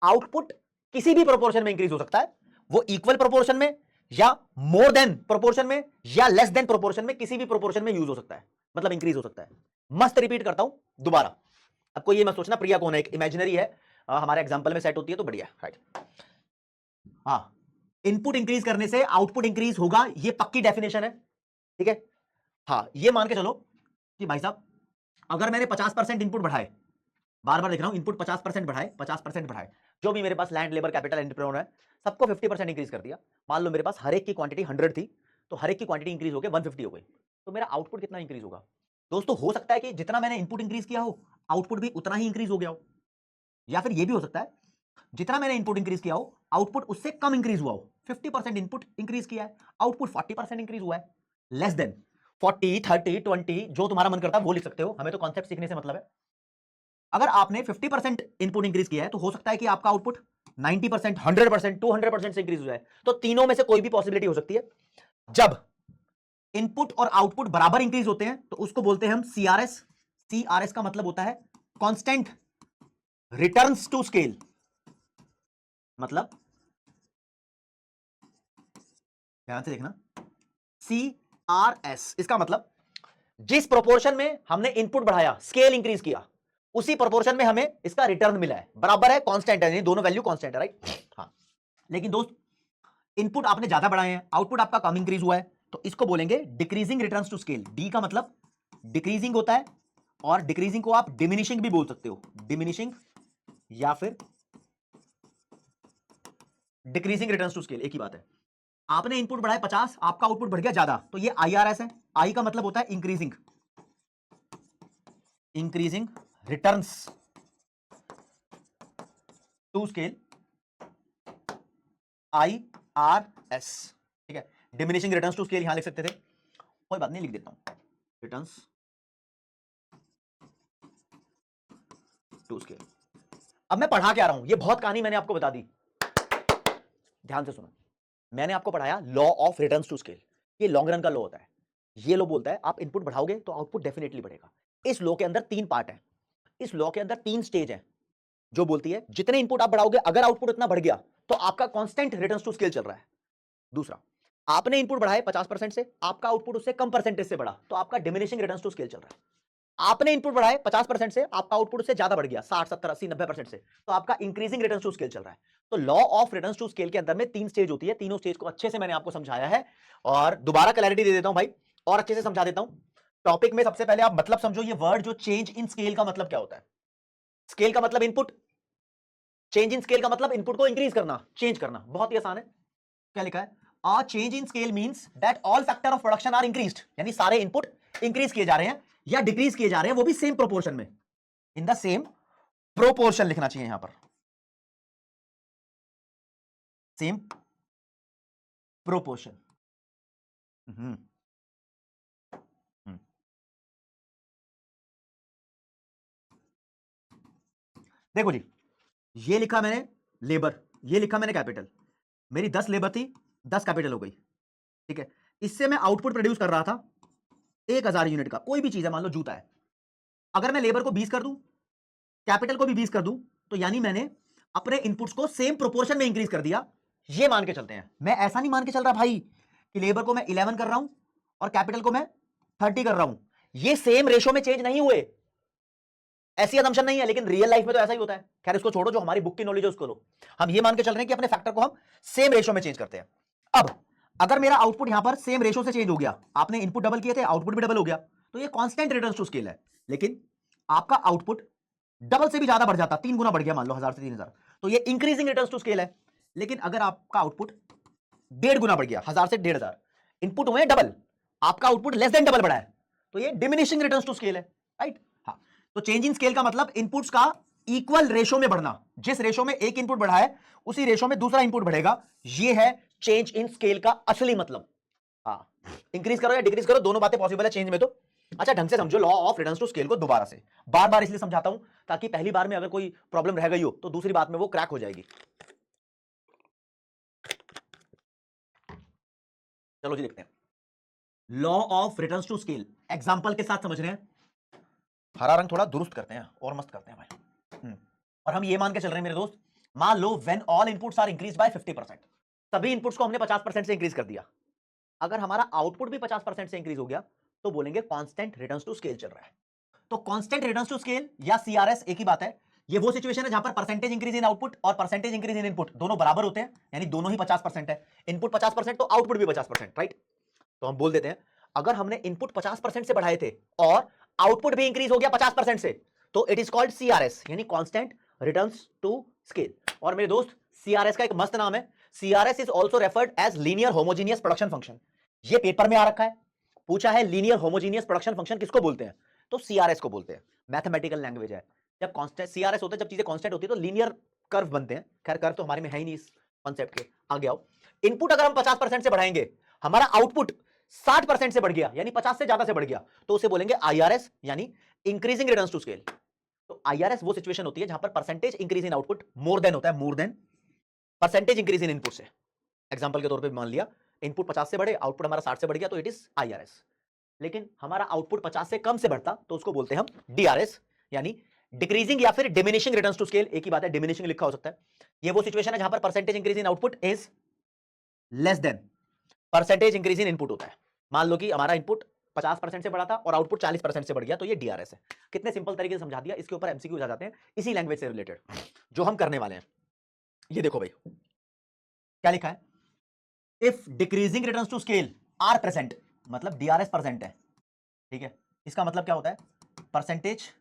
Speaker 1: आउटपुट किसी भी प्रोपोर्शन में इंक्रीज हो सकता है। वो इक्वल प्रोपोर्शन में, या मोर देन प्रोपोर्शन में, या लेस देन प्रोपोर्शन में, किसी भी प्रोपोर्शन में यूज हो सकता है, मतलब इंक्रीज हो सकता है। मस्त रिपीट करता हूं दोबारा, आपको ये मत सोचना प्रिया कौन है, एक इमेजिनरी है, हमारे एग्जांपल में सेट होती है तो बढ़िया, राइट। हाँ, इनपुट इंक्रीज करने से आउटपुट इंक्रीज होगा, ये पक्की डेफिनेशन है, ठीक है। हाँ, ये मान के चलो कि भाई साहब अगर मैंने 50% इनपुट बढ़ाए, बार बार लिख रहा हूं, इनपुट 50% बढ़ाए, 50% बढ़ाए, जो भी मेरे पास लैंड, लेबर, कैपिटल, एंटरप्रेन्योर है, सबको 50% इंक्रीज कर दिया। मान लो मेरे पास हर एक की क्वांटिटी 100 थी, तो हर एक की क्वांटिटी इंक्रीज हो गई 150 हो गई, तो मेरा आउटपुट कितना इंक्रीज होगा? दोस्तों हो सकता है कि जितना मैंने इनपुट इंक्रीज किया हो, आउटपुट भी उतना ही इंक्रीज हो गया हो, या फिर यह भी हो सकता है जितना मैंने इनपुट इंक्रीज किया हो, आउटपुट उससे कम इंक्रीज हुआ हो। 50% इनपुट इंक्रीज किया है, आउटपुट 40% इंक्रीज हुआ है, लेस देन 40, 30, 20, जो तुम्हारा मन करता है वो लिख सकते हो, हमें तो कॉन्सेप्ट सीखने से मतलब है। अगर आपने 50% इनपुट इंक्रीज किया है तो हो सकता है कि आपका आउटपुट 90%, 100%, 200% से इंक्रीज हो जाए। तो तीनों में से कोई भी पॉसिबिलिटी हो सकती है। जब इनपुट और आउटपुट बराबर इंक्रीज होते हैं तो उसको बोलते हैं हम सीआरएस। सीआरएस का मतलब होता है कांस्टेंट रिटर्न्स टू स्केल। मतलब ध्यान से देखना, सीआरएस इसका मतलब जिस प्रोपोर्शन में हमने इनपुट बढ़ाया, स्केल इंक्रीज किया, उसी प्रोपोर्शन में हमें इसका रिटर्न मिला है, बराबर है, कांस्टेंट है, दोनों वैल्यू कांस्टेंट है, राइट। हाँ, लेकिन दोस्त इनपुट आपने ज्यादा बढ़ाए हैं, आउटपुट आपका कम इंक्रीज हुआ है, तो इसको बोलेंगे decreasing returns to scale. D का मतलब डिक्रीजिंग होता है, और डिक्रीजिंग को आप डिमिनिशिंग भी बोल सकते हो, डिमिनिशिंग या फिर डिक्रीजिंग रिटर्न्स टू स्केल, एक ही बात है। आपने इनपुट बढ़ाया 50, आपका आउटपुट बढ़ गया ज्यादा, तो ये आईआरएस है। आई का मतलब होता है increasing, increasing returns to scale, IRS, ठीक है। डिमिनिशिंग रिटर्न्स टू स्केल यहां लिख सकते थे, कोई बात नहीं, लिख देता हूं, रिटर्न्स टू स्केल। अब मैं पढ़ा क्या रहा हूं, ये बहुत कहानी मैंने आपको बता दी, ध्यान से सुनो। मैंने आपको पढ़ाया law of returns to scale, ये लॉन्ग रन का लॉ होता है। ये लॉ बोलता है आप इनपुट बढ़ाओगे तो आउटपुट डेफिनेटली बढ़ेगा। इस लॉ के अंदर तीन पार्ट है, इस लॉ के अंदर तीन स्टेज है, जो बोलती है जितने इनपुट आप बढ़ाओगे, अगर आउटपुट इतना बढ़ गया तो आपका कांस्टेंट रिटर्न्स टू स्केल चल रहा है। दूसरा, आपने इनपुट बढ़ाए 50% से, आपका आउटपुट उससे कम परसेंटेज से बढ़ा, तो आपका डिमिनिशिंग रिटर्न्स टू स्केल चल रहा है। आपने इनपुट बढ़ाए 50% से, आपका आउटपुट उससे ज्यादा बढ़ गया 60, 70, 80, 90% से, तो आपका इंक्रीजिंग रिटर्न्स टू स्केल चल रहा है। तो law of returns to scale के अंदर में तीन स्टेज होती है, तीनों स्टेज को अच्छे से मैंने आपको समझाया है, और दोबारा क्लैरिटी दे देता हूं भाई, और अच्छे से समझा देता हूं। टॉपिक में सबसे पहले आप मतलब समझो, ये वर्ड जो चेंज इन स्केल का मतलब क्या होता है। स्केल का मतलब इनपुट, चेंज इन स्केल का मतलब इनपुट को इंक्रीज करना, चेंज करना, बहुत ही आसान है। क्या लिखा है? A change in scale means that all factor of production are increased, यानी सारे इनपुट इंक्रीज किए जा रहे हैं या डिक्रीज किए जा रहे हैं, वो भी सेम प्रोपोर्शन में, इन द सेम प्रोपोर्शन लिखना चाहिए यहां पर, सेम प्रोपोर्शन। हम्म हम्म। देखो जी, ये लिखा मैंने लेबर, ये लिखा मैंने कैपिटल, मेरी 10 लेबर थी, 10 कैपिटल हो गई, ठीक है। इससे मैं आउटपुट प्रोड्यूस कर रहा था 1000 यूनिट का, कोई भी चीज है, मान लो जूता है। अगर मैं लेबर को 20 कर दूं, कैपिटल को भी 20 कर दूं, तो यानी मैंने अपने इनपुट्स को सेम प्रोपोर्शन में इंक्रीज कर दिया। ये मान के चलते हैं, मैं ऐसा नहीं मान के चल रहा भाई कि लेबर को मैं 11 कर रहा हूं और कैपिटल को मैं 30 कर रहा हूं, ये सेम रेशो में चेंज नहीं हुए, ऐसी असम्पशन नहीं है, लेकिन रियल लाइफ में तो ऐसा ही होता है। खैर इसको छोड़ो, जो हमारी बुक की नॉलेज है उसको लो। हम ये मान के चल रहे हैं कि अपने फैक्टर को हम सेम रेशो में चेंज करते हैं। अब अगर मेरा आउटपुट यहां पर सेम रेशो से चेंज हो गया, आपने इनपुट डबल किए थे, आउटपुट भी डबल हो गया, तो ये कांस्टेंट रिटर्न्स टू स्केल है। लेकिन आपका आउटपुट डबल से भी ज्यादा बढ़ जाता, 3 गुना बढ़ गया, मान लो 1000 से 3000, तो ये इंक्रीजिंग रिटर्न्स टू स्केल है। लेकिन अगर आपका आउटपुट 1.5 गुना बढ़ गया, 1000 से 1500, इनपुट हुए डबल, आपका आउटपुट लेस देन डबल बढ़ा है, तो ये डिमिनिशिंग रिटर्न्स टू स्केल है, राइट। हाँ, तो चेंज इन स्केल का मतलब इनपुट्स का इक्वल रेशो में बढ़ना। जिस रेशो में एक इनपुट बढ़ा है, उसी रेशो में दूसरा इनपुट बढ़ेगा। ये है चेंज इन स्केल का असली मतलब। हाँ, इंक्रीज करो या डिक्रीज करो, दोनों बातें पॉसिबल है चेंज में। तो अच्छा, ढंग से समझो law of returns to scale को दोबारा से। बार बार इसलिए समझाता हूं ताकि पहली बार में अगर कोई प्रॉब्लम रह गई हो तो दूसरी बात में वो क्रैक हो जाएगी। चलो जी देखते हैं law of returns to scale, example के साथ समझ रहे हैं। हरा रंग थोड़ा दुरुस्त करते हैं और मस्त करते हैं भाई। और हम ये मान के चल रहे हैं मेरे दोस्त, मान लो when all inputs are increase by 50%, सभी इनपुट्स को हमने 50% से इंक्रीज कर दिया। अगर हमारा आउटपुट भी 50% से इंक्रीज हो गया तो बोलेंगे कांस्टेंट रिटर्न्स टू स्केल चल रहा है। तो कांस्टेंट रिटर्न्स टू स्केल या सीआरएस एक ही बात है। ये वो सिचुएशन है जहां पर परसेंटेज इंक्रीज इन आउटपुट और परसेंटेज इंक्रीज इन इनपुट दोनों बराबर होते हैं, यानी दोनों ही 50% है। इनपुट 50% तो आउटपुट भी 50%, राइट। तो हम बोल देते हैं अगर हमने इनपुट 50% से बढ़ाए थे और आउटपुट भी इंक्रीज हो गया 50% से, तो इट इज कॉल्ड सीआरएस, यानी कांस्टेंट रिटर्न्स टू स्केल। और मेरे दोस्त, सीआरएस का एक मस्त नाम है, CRS is also referred as linear homogeneous production function. ये पेपर में आ रखा है, पूछा है लीनियर होमोजेनियस प्रोडक्शन फंक्शन किसको बोलते हैं, तो सीआरएस को बोलते हैं। मैथमेटिकल लैंग्वेज है। जब कांस्टेंट सीआरएस होता है, जब चीजें कांस्टेंट होती है तो लीनियर कर्व बनते हैं। खैर कर्व तो हमारे में है ही नहीं इस कॉन्सेप्ट के, आगे आओ। इनपुट अगर हम 50% से बढ़ाएंगे, हमारा आउटपुट 60% से बढ़ गया, यानी 50 से ज्यादा से बढ़ गया, तो उसे बोलेंगे आईआरएस, यानी इंक्रीजिंग रिटर्न्स टू स्केल। तो आईआरएस वो सिचुएशन होती है जहां पर percentage increase in output more than होता है, मोर देन परसेंटेज इंक्रीज इन इनपुट से। एग्जांपल के तौर पे मान लिया इनपुट 50 से बढ़े, आउटपुट हमारा 60 से बढ़ गया, तो इट इज आईआरएस। लेकिन हमारा आउटपुट 50 से कम से बढ़ता तो उसको बोलते हैं हम डीआरएस, यानी डिक्रीजिंग या फिर डिमिनिशिंग रिटर्न्स टू स्केल, एक ही बात है, डिमिनिशिंग लिखा हो सकता है। ये वो सिचुएशन है जहां पर percentage increase in output is less than percentage increase in input होता है। मान लो कि हमारा इनपुट 50% से बढ़ा था और आउटपुट 40% से बढ़ गया, तो ये डीआरएस है। कितने सिंपल तरीके से समझा दिया। इसके ऊपर एमसीक्यू आ जाते हैं इसी लैंग्वेज से रिलेटेड जो हम करने वाले हैं। ये देखो भाई क्या लिखा है, if decreasing returns to scale are present, मतलब डीआरएस प्रेजेंट है, ठीक है। इसका मतलब क्या होता है, परसेंटेज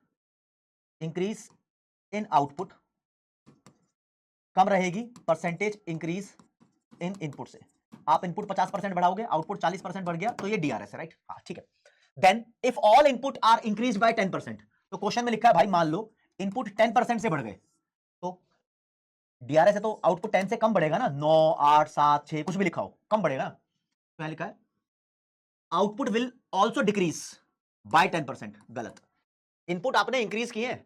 Speaker 1: इंक्रीज इन आउटपुट कम रहेगी परसेंटेज इंक्रीज इन इनपुट से। आप इनपुट 50% बढ़ाओगे, आउटपुट 40% बढ़ गया, तो ये डीआरएस है, राइट। हाँ ठीक है। Then if all input are increase by 10%, तो क्वेश्चन में लिखा है भाई मान लो इनपुट 10% से बढ़ गए, तो डीआरएस है तो आउटपुट 10 से कम बढ़ेगा ना, 9 8 7 6 कुछ भी लिखा हो, कम बढ़ेगा। तो लिखा है output will also decrease by 10%, गलत। इनपुट आपने इंक्रीज किए हैं,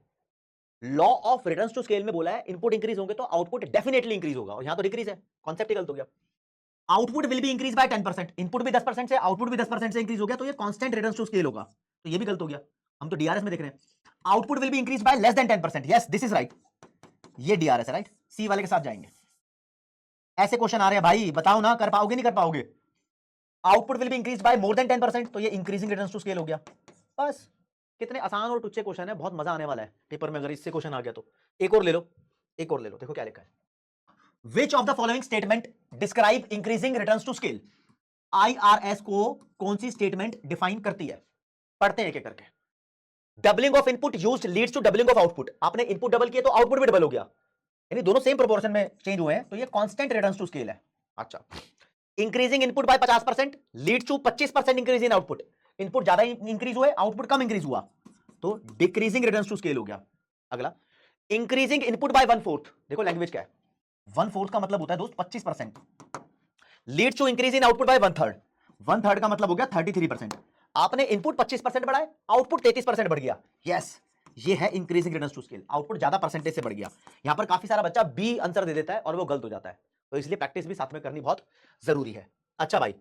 Speaker 1: law of returns to scale में बोला है इनपुट इंक्रीज होंगे तो आउटपुट डेफिनेटली इंक्रीज होगा, और यहां तो डिक्रीज है, कॉन्सेप्ट ही गलत हो गया। Output will be increase by 10%, input भी 10% से आउटपुट भी 10% से इंक्रीज हो गया, तो ये कांस्टेंट रिटर्न्स टू स्केल होगा, तो ये भी गलत हो गया। हम तो डीआरएस में देख रहे हैं, output will be increase by less than 10%, yes this is right, ये डीआरएस है, राइट। सी वाले के साथ जाएंगे। ऐसे क्वेश्चन आ रहे हैं भाई, बताओ ना, कर पाओगे नहीं कर पाओगे। Output will be increase by more than 10%, तो ये इंक्रीजिंग रिटर्न्स टू स्केल हो गया। बस, कितने आसान और टुच्चे क्वेश्चन है, बहुत मजा आने वाला है पेपर में अगर इससे क्वेश्चन आ गया तो। एक और ले लो, एक और ले लो, देखो क्या लिखा है, which of the following statement describe increasing returns to scale. IRS को कौन सी स्टेटमेंट डिफाइन करती है, पढ़ते हैं एक एक करके। Doubling of input used leads to doubling of output, आपने इनपुट डबल किया तो आउटपुट भी डबल हो गया, यानी दोनों सेम प्रोपोर्शन में चेंज हुए हैं, तो ये कांस्टेंट रिटर्न्स टू स्केल है। अच्छा, increasing input by 50% leads to 25% increase in output, input ज्यादा इंक्रीज हुए, आउटपुट कम इंक्रीज हुआ, तो डिक्रीजिंग रिटर्न्स टू स्केल हो गया। अगला, इंक्रीजिंग इनपुट बाय 1/4, देखो लैंग्वेज क्या है, 1/4 का मतलब होता है दोस्त 25%, leads to increase in output by 1/3, 1/3 का मतलब हो गया 33%। आपने इनपुट 25% बढ़ाए, आउटपुट 33% बढ़ गया, यस ये है increasing returns to scale, output ज्यादा परसेंटेज से बढ़ गया। यहां पर काफी सारा बच्चा बी आंसर दे देता है और वो गलत हो जाता है, तो इसलिए प्रैक्टिस भी साथ में करनी बहुत जरूरी है। अच्छा भाई,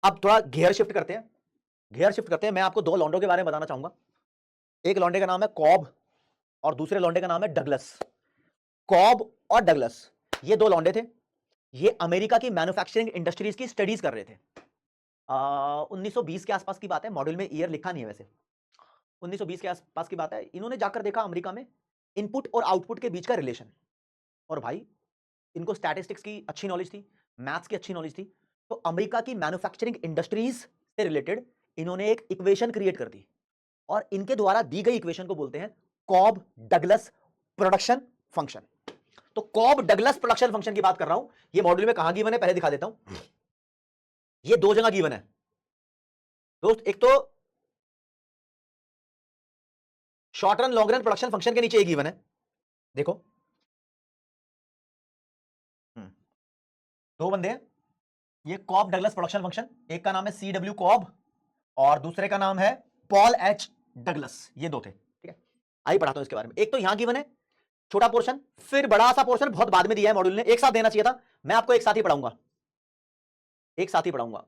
Speaker 1: अब थोड़ा गियर शिफ्ट करते हैं। मैं आपको दो लॉन्डो के बारे में बताना चाहूंगा। एक लॉन्डे का नाम है कॉब और दूसरे लॉन्डे का नाम है डगलस। कॉब और डगलस, ये दो लॉन्डे थे। ये अमेरिका की मैन्युफैक्चरिंग इंडस्ट्रीज की स्टडीज कर रहे थे। 1920 के आसपास की बात है, मॉड्यूल में ईयर लिखा नहीं है वैसे। 1920 के आसपास की बात है। इन्होंने जाकर देखा अमेरिका में इनपुट और आउटपुट के बीच का रिलेशन। और भाई इनको स्टैटिस्टिक्स की अच्छी नॉलेज थी, मैथ्स की अच्छी नॉलेज थी। तो अमेरिका की मैन्युफैक्चरिंग इंडस्ट्रीज से रिलेटेड इन्होंने एक इक्वेशन क्रिएट कर दी और इनके द्वारा दी गई इक्वेशन को बोलते हैं कॉब डगलस प्रोडक्शन फंक्शन। तो कॉब डगलस प्रोडक्शन फंक्शन की बात कर रहा हूं। ये मॉड्यूल में कहां गिवन है पहले दिखा देता हूं। ये दो जगह गिवन है दोस्त। एक तो short run long run production function के नीचे एक गिवन है, देखो। दो बंदे हैं, ये कॉब डगलस प्रोडक्शन फंक्शन, एक का नाम है सी डब्ल्यू कॉब और दूसरे का नाम है पॉल एच डगलस। ये दो थे, ठीक है। आइए पढ़ाता हूं इसके बारे में। एक तो यहां गिवन है छोटा पोर्शन, फिर बड़ा सा पोर्शन बहुत बाद में दिया है मॉड्यूल ने, एक साथ देना चाहिए था। मैं आपको एक साथ ही पढ़ाऊंगा, एक साथ ही पढ़ाऊंगा।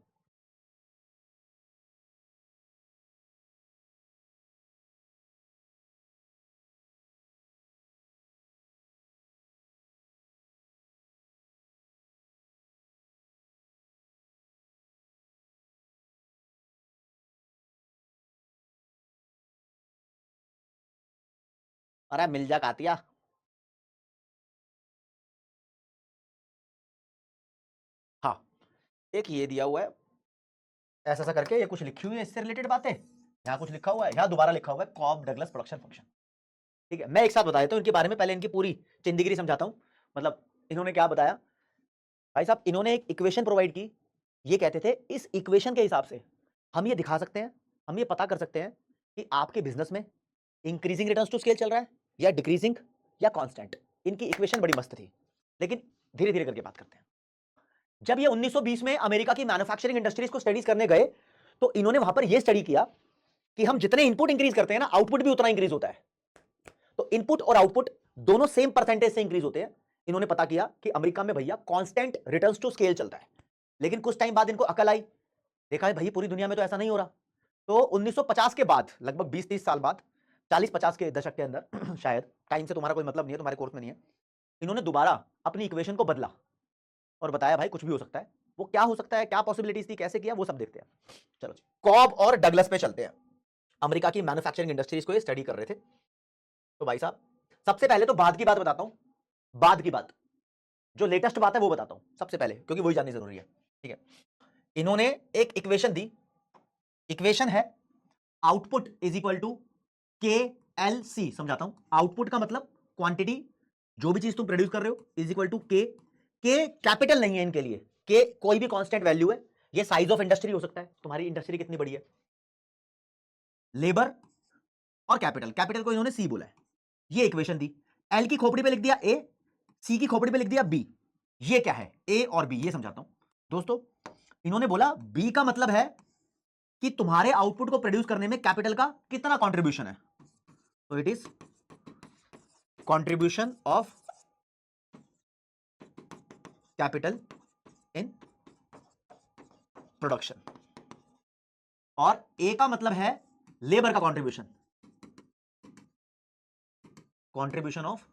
Speaker 1: अरे मिल जा कातिया। हाँ, एक ये दिया हुआ है ऐसा ऐसा करके, ये कुछ लिखी हुई है इससे रिलेटेड बातें। यहाँ कुछ लिखा हुआ है, यहाँ दोबारा लिखा हुआ है कॉब डगलस प्रोडक्शन फंक्शन। ठीक है, मैं एक साथ बता देता हूँ इनके बारे में, पहले इनकी पूरी चिंदगिरी समझाता हूँ। मतलब इन्होंने क्या बताया भाई साहब, इन्होंने एक इक्वेशन प्रोवाइड की। ये कहते थे इस इक्वेशन के हिसाब से हम ये दिखा सकते हैं, हम ये पता कर सकते हैं कि आपके बिजनेस में इंक्रीजिंग रिटर्न्स टू स्केल चल रहा है या डिक्रीजिंग या कांस्टेंट। इनकी इक्वेशन बड़ी मस्त थी, लेकिन धीरे धीरे करके बात करते हैं। जब ये 1920 में अमेरिका की मैन्युफैक्चरिंग इंडस्ट्रीज को स्टडीज करने गए, तो इन्होंने वहां पर यह स्टडी किया कि हम जितने इनपुट इंक्रीज करते हैं ना, आउटपुट भी उतना इंक्रीज होता है। तो इनपुट और आउटपुट दोनों सेम परसेंटेज से इंक्रीज होते हैं। इन्होंने पता किया कि अमेरिका में भैया कांस्टेंट रिटर्न्स टू स्केल चलता है। लेकिन कुछ टाइम बाद इनको अकल आई, देखा है भाई पूरी दुनिया में तो ऐसा नहीं हो रहा। तो 1950 के बाद, लगभग 20-30 साल बाद, 40-50 के दशक के अंदर शायद, टाइम से तुम्हारा कोई मतलब नहीं है, तुम्हारे कोर्स में नहीं है, इन्होंने दोबारा अपनी इक्वेशन को बदला और बताया भाई कुछ भी हो सकता है। वो क्या हो सकता है, क्या पॉसिबिलिटीज थी, कैसे किया, वो सब देखते हैं। चलो जी, कॉब और डगलस पे चलते हैं। अमेरिका की मैन्युफैक्चरिंग इंडस्ट्रीज को ये स्टडी कर रहे थे। तो भाई साहब, सबसे पहले तो बाद की बात बताता हूं, बाद की बात, जो लेटेस्ट बात है वो बताता हूं सबसे पहले, क्योंकि वही जाननी जरूरी है। ठीक है, इन्होंने एक इक्वेशन दी। इक्वेशन है आउटपुट इज इक्वल टू के एल सी। समझाता हूं, आउटपुट का मतलब क्वांटिटी, जो भी चीज तुम प्रोड्यूस कर रहे हो, इज इक्वल टू के। के कैपिटल नहीं है इनके लिए, के कोई भी कांस्टेंट वैल्यू है। ये साइज ऑफ इंडस्ट्री हो सकता है, तुम्हारी इंडस्ट्री कितनी बड़ी है। लेबर और कैपिटल, कैपिटल को इन्होंने सी बोला है। ये इक्वेशन दी, एल की खोपड़ी पे लिख दिया ए, सी की खोपड़ी पे लिख दिया बी। ये क्या है, ए और बी, ये समझाता हूं दोस्तों। इन्होंने बोला बी का मतलब है कि तुम्हारे आउटपुट को प्रोड्यूस करने में कैपिटल का कितना कंट्रीब्यूशन है। तो it is contribution of capital in production. और ए का मतलब है लेबर का contribution, contribution of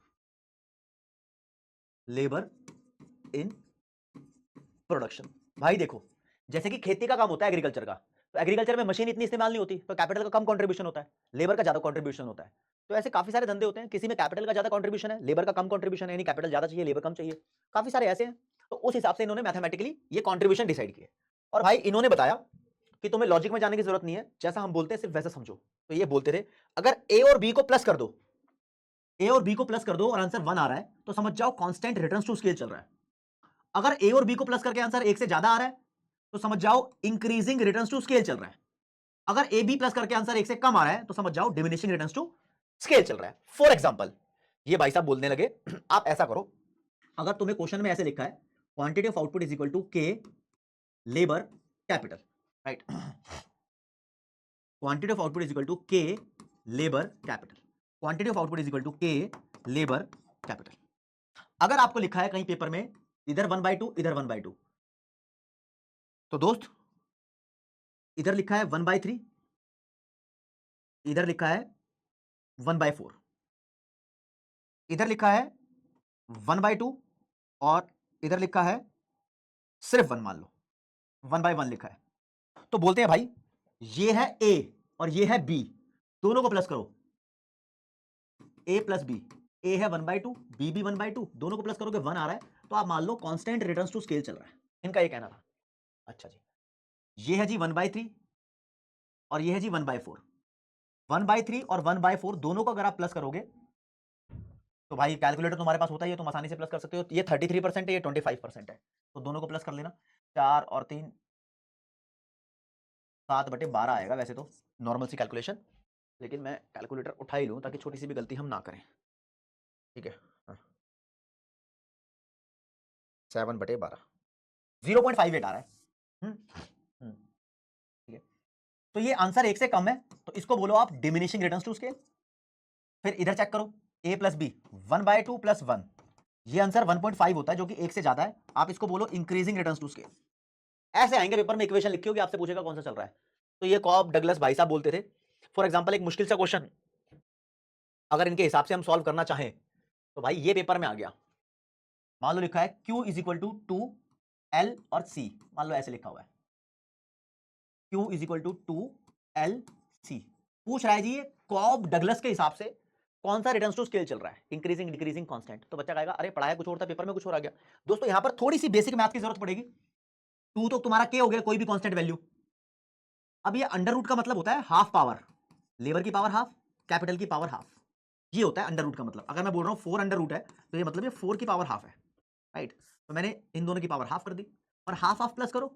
Speaker 1: labour in production. भाई देखो, जैसे कि खेती का काम होता है एग्रीकल्चर का, तो एग्रीकल्चर में मशीन इतनी इस्तेमाल नहीं होती, तो कैपिटल का कम कंट्रीब्यूशन होता है, लेबर का ज्यादा कंट्रीब्यूशन होता है। तो ऐसे काफी सारे धंधे होते हैं, किसी में कैपिटल का ज्यादा कंट्रीब्यूशन है, लेबर का कम कंट्रीब्यूशन है, यानी कैपिटल ज्यादा चाहिए, लेबर कम चाहिए। काफी सारे ऐसे हैं। तो उस हिसाब से इन्होंने मैथमेटिकली ये कंट्रीब्यूशन डिसाइड किए। और भाई इन्होंने बताया कि तुम्हें लॉजिक में जाने की जरूरत नहीं है, जैसा हम बोलते हैं सिर्फ वैसा समझो। तो ये बोलते थे अगर ए और बी को प्लस कर दो, ए और बी को प्लस कर दो और आंसर 1 आ रहा है, तो समझ जाओ कांस्टेंट रिटर्न्स टू स्केल चल रहा है। अगर ए और बी को प्लस करके आंसर 1 से ज्यादा आ रहा है, तो समझ जाओ इंक्रीजिंग रिटर्न्स टू स्केल चल रहा है। अगर ए बी प्लस करके आंसर 1 से कम आ रहा है, तो समझ जाओ डिमिनिशिंग रिटर्न्स टू स्केल चल रहा है। फॉर एग्जांपल, ये भाई साहब बोलने लगे आप ऐसा करो, अगर तुम्हें क्वेश्चन में ऐसे लिखा है quantity of output is equal to K labour capital, right, quantity of output is equal to K labour capital, quantity of output is equal to K labour capital. अगर आपको लिखा है कहीं पेपर में इधर 1/2, इधर 1/2। तो दोस्त इधर लिखा है 1/3, इधर लिखा है 1/4, इधर लिखा है 1/2 और इधर लिखा है सिर्फ 1, मान लो 1/1 लिखा है। तो बोलते हैं भाई ये है ए और ये है बी, दोनों को प्लस करो, ए प्लस बी, ए है 1/2, बी भी 1/2, दोनों को प्लस करोगे 1 आ रहा है, तो आप मान लो कांस्टेंट रिटर्न्स टू स्केल चल रहा है। इनका ये कहना था। अच्छा जी, ये है जी 1/3 और ये है जी 1/4। 1/3 और 1/4 दोनों को अगर आप प्लस करोगे तो भाई कैलकुलेटर तुम्हारे पास होता ही है, तुम आसानी से प्लस कर सकते हो। ये 33% है, ये 25% है, तो दोनों को प्लस कर लेना। 4 और 3 7/12 आएगा वैसे तो, नॉर्मल सी कैलकुलेशन, लेकिन मैं कैलकुलेटर उठा ही लूं ताकि छोटी सी भी गलती हम ना करें। ठीक है, 7/12 0.58 आ रहा है। ठीक है, तो ये आंसर 1 से कम है, तो इसको बोलो आप डिमिनिशिंग रिटर्न्स टू स्केल। फिर इधर चेक करो, a प्लस बी 1/2 प्लस 1, ये आंसर 1.5 होता है जो कि 1 से ज्यादा है, आप इसको बोलो इंक्रीजिंग रिटर्न्स टू स्केल। ऐसे आएंगे पेपर में, इक्वेशन लिखी होगी, आपसे पूछेगा कौन सा चल रहा है। तो ये कॉब डगलस भाई साहब बोलते थे। फॉर एग्जांपल एक मुश्किल सा क्वेश्चन अगर इनके हिसाब से हम सॉल्व करना चाहें तो भाई ये पेपर में आ गया। मान लो लिखा है Q is equal to 2L और C, मान लो ऐसे लिखा हुआ है Q is equal to 2LC। पूछ रहा है जी ये कॉब डगलस के हिसाब से कौन सा रिटर्न्स टू स्केल चल रहा है, इंक्रीजिंग डिक्रीजिंग कांस्टेंट। तो बच्चा कहेगा अरे पढ़ाया कुछ और था, पेपर में कुछ और आ गया। दोस्तों यहां पर थोड़ी सी बेसिक मैथ की जरूरत पड़ेगी। 2 तो तुम्हारा K हो गया, कोई भी कांस्टेंट वैल्यू। अब ये अंडर रूट का मतलब होता है हाफ पावर, लेबर की पावर हाफ, कैपिटल की पावर हाफ, ये होता है अंडर रूट का मतलब। अगर मैं बोल रहा हूं 4 अंडर रूट है तो ये मतलब ये 4 की पावर हाफ है, राइट। तो मैंने इन दोनों की पावर हाफ कर दी और हाफ हाफ प्लस करो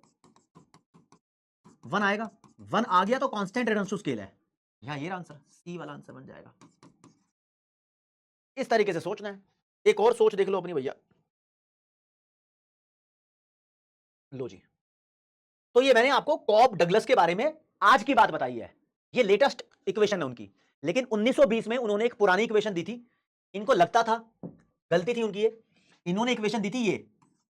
Speaker 1: 1 आएगा। 1 आ गया तो कांस्टेंट रिटर्न्स टू स्केल है, यहां ये आंसर सी वाला आंसर बन जाएगा। इस तरीके से सोचना है। एक और सोच देख लो अपनी भैया, लो जी। तो ये मैंने आपको कॉब डगलस के बारे में आज की बात बताई है, ये लेटेस्ट इक्वेशन है उनकी, लेकिन 1920 में उन्होंने एक पुरानी इक्वेशन दी थी। इनको लगता था, गलती थी उनकी ये, इन्होंने इक्वेशन दी थी ये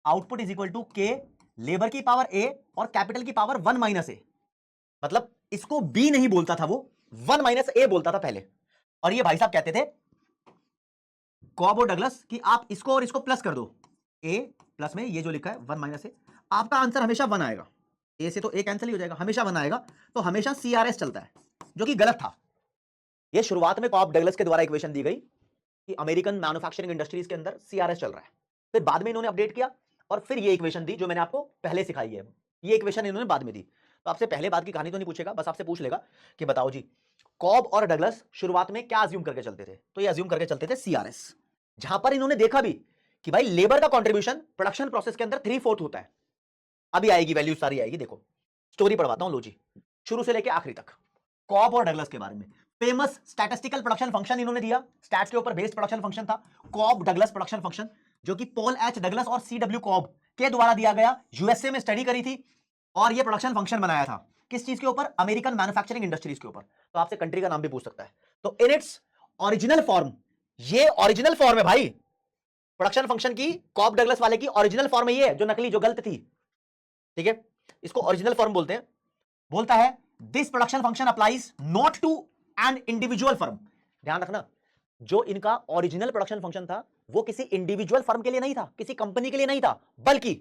Speaker 1: output is equal to K labour की पावर ए और कैपिटल की पावर 1 माइनस ए, मतलब इसको बी नहीं बोलता था वो, 1 माइनस ए बोलता था पहले। और ये भाई साहब कहते थे कॉब और डगलस कि आप इसको और इसको प्लस कर दो, ए प्लस में ये जो लिखा है 1 माइनस ए, आपका आंसर हमेशा 1 आएगा। ए से तो ए कैंसिल ही हो जाएगा, हमेशा 1 आएगा, तो हमेशा सीआरएस चलता है, जो कि गलत था। ये शुरुआत में कॉब डगलस के द्वारा इक्वेशन दी गई कि अमेरिकन मैन्युफैक्चरिंग इंडस्ट्रीज के अंदर सीआरएस चल रहा है। फिर बाद में इन्होंने अपडेट किया और फिर ये इक्वेशन दी जो मैंने आपको पहले सिखाई है, ये इक्वेशन इन्होंने बाद में दी। तो आपसे पहले बात की कहानी तो नहीं पूछेगा, बस आपसे पूछ लेगा कि बताओ जी कॉब और डगलस शुरुआत में क्या अज्यूम करके चलते थे। तो ये अज्यूम करके चलते थे सीआरएस, जहां पर इन्होंने देखा भी कि भाई लेबर का कंट्रीब्यूशन प्रोडक्शन प्रोसेस के अंदर 3/4 होता है। अभी आएगी वैल्यू सारी आएगी, देखो स्टोरी पढ़वाता हूं, लो जी शुरू से लेके आखिरी तक कॉब और डगलस के बारे में। फेमस स्टैटिस्टिकल प्रोडक्शन फंक्शन इन्होंने दिया, स्टैट्स के ऊपर बेस्ड प्रोडक्शन फंक्शन था कॉब डगलस प्रोडक्शन फंक्शन, जो कि पॉल एच डगलस और CW कॉब के द्वारा दिया गया, यूएसए में स्टडी करी थी और ये प्रोडक्शन फंक्शन बनाया था किस चीज के ऊपर, अमेरिकन मैन्युफैक्चरिंग इंडस्ट्रीज के ऊपर। तो आपसे कंट्री का नाम भी पूछ सकता है। तो इन इट्स ओरिजिनल फॉर्म, ये ओरिजिनल फॉर्म है भाई प्रोडक्शन फंक्शन की, कॉब डगलस वाले की ओरिजिनल फॉर्म है ये, जो नकली जो गलत थी, ठीक है, इसको ओरिजिनल फॉर्म बोलते हैं। बोलता है this production function applies not to an individual firm. ध्यान रखना, जो इनका ओरिजिनल प्रोडक्शन फंक्शन था वो किसी इंडिविजुअल फर्म के लिए नहीं था, किसी कंपनी के लिए नहीं था, बल्कि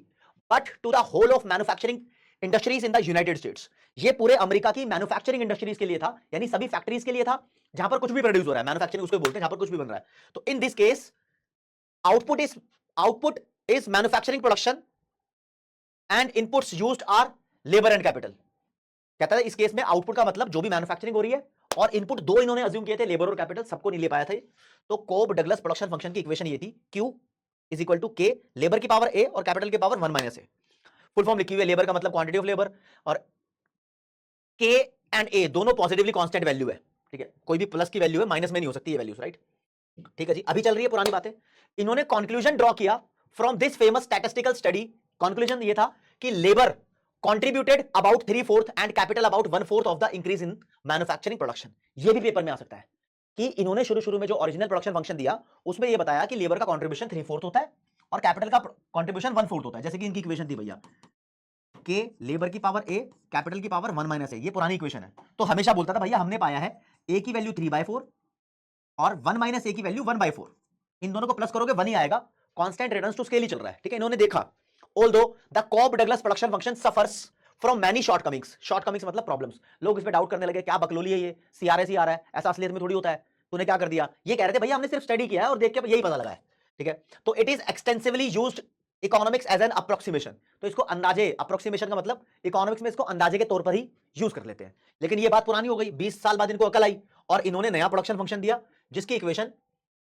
Speaker 1: but to the whole of manufacturing industries in the United States. ये पूरे अमेरिका की मैन्युफैक्चरिंग इंडस्ट्रीज के लिए था, यानी सभी फैक्ट्रीज के लिए था जहां पर कुछ भी प्रोड्यूस हो रहा है, मैन्युफैक्चरिंग उसको बोलते हैं जहां पर कुछ भी बन रहा है। तो in this case output is manufacturing production and inputs used are labour and capital. कहता है इस केस में आउटपुट का मतलब जो भी मैन्युफैक्चरिंग हो रही है, और इनपुट दो इन्होंने अज्यूम किए थे, लेबर और कैपिटल, सबको नहीं ले पाया था। तो कोब डगलस प्रोडक्शन फंक्शन की इक्वेशन ये थी Q is equal to K labour की पावर ए और कैपिटल की पावर 1 माइनस ए। फुल फॉर्म लिखी हुई है, लेबर का मतलब क्वांटिटी ऑफ लेबर, और के एंड ए दोनों पॉजिटिवली कांस्टेंट वैल्यू है, ठीक है, कोई भी प्लस की वैल्यू है, माइनस में नहीं हो सकती ये वैल्यूज, राइट। ठीक है जी, अभी चल रही है पुरानी बातें। इन्होंने कंक्लूजन ड्रॉ किया from this famous statistical study. Conclusion ये था कि labour contributed about 3/4 and capital about 1/4 of the increase in manufacturing production। ये भी पेपर में आ सकता है कि इन्होंने शुरू शुरू में जो ओरिजिनल प्रोडक्शन फंक्शन दिया उसमें ये बताया कि लेबर का कंट्रीब्यूशन 3/4 होता है और कैपिटल का कंट्रीब्यूशन 1/4 होता है। जैसे कि इनकी इक्वेशन थी भैया, के लेबर की पावर ए कैपिटल की पावर 1 माइनस ए, ये पुरानी इक्वेशन है। तो हमेशा बोलता था भैया हमने पाया है ए की वैल्यू 3/4 और 1 माइनस ए की वैल्यू 1/4, इन दोनों को प्लस करोगे 1 ही आएगा। कांस्टेंट रिटर्न्स टू स्केल ही चल रहा है, ठीक है। इन्होंने देखा although the Cobb Douglas production function suffers from many shortcomings, shortcomings मतलब प्रॉब्लम्स। लोग इस पे डाउट करने लगे, क्या बकलोली है ये, सीआरएस ही आ रहा है, ऐसा असलियत में थोड़ी होता है। तूने क्या कर दिया, ये कह रहे थे भैया हमने सिर्फ स्टडी किया है और देख के यही पता लगा है, ठीक है। तो it is extensively used economics as an approximation, तो इसको अंदाजे, अप्रोक्सीमेशन का मतलब इकोनॉमिक्स में इसको अंदाजे के तौर पर ही यूज कर लेते हैं। लेकिन ये बात पुरानी हो गई, 20 साल बाद इनको अकल आई और इन्होंने नया प्रोडक्शन फंक्शन दिया, जिसकी इक्वेशन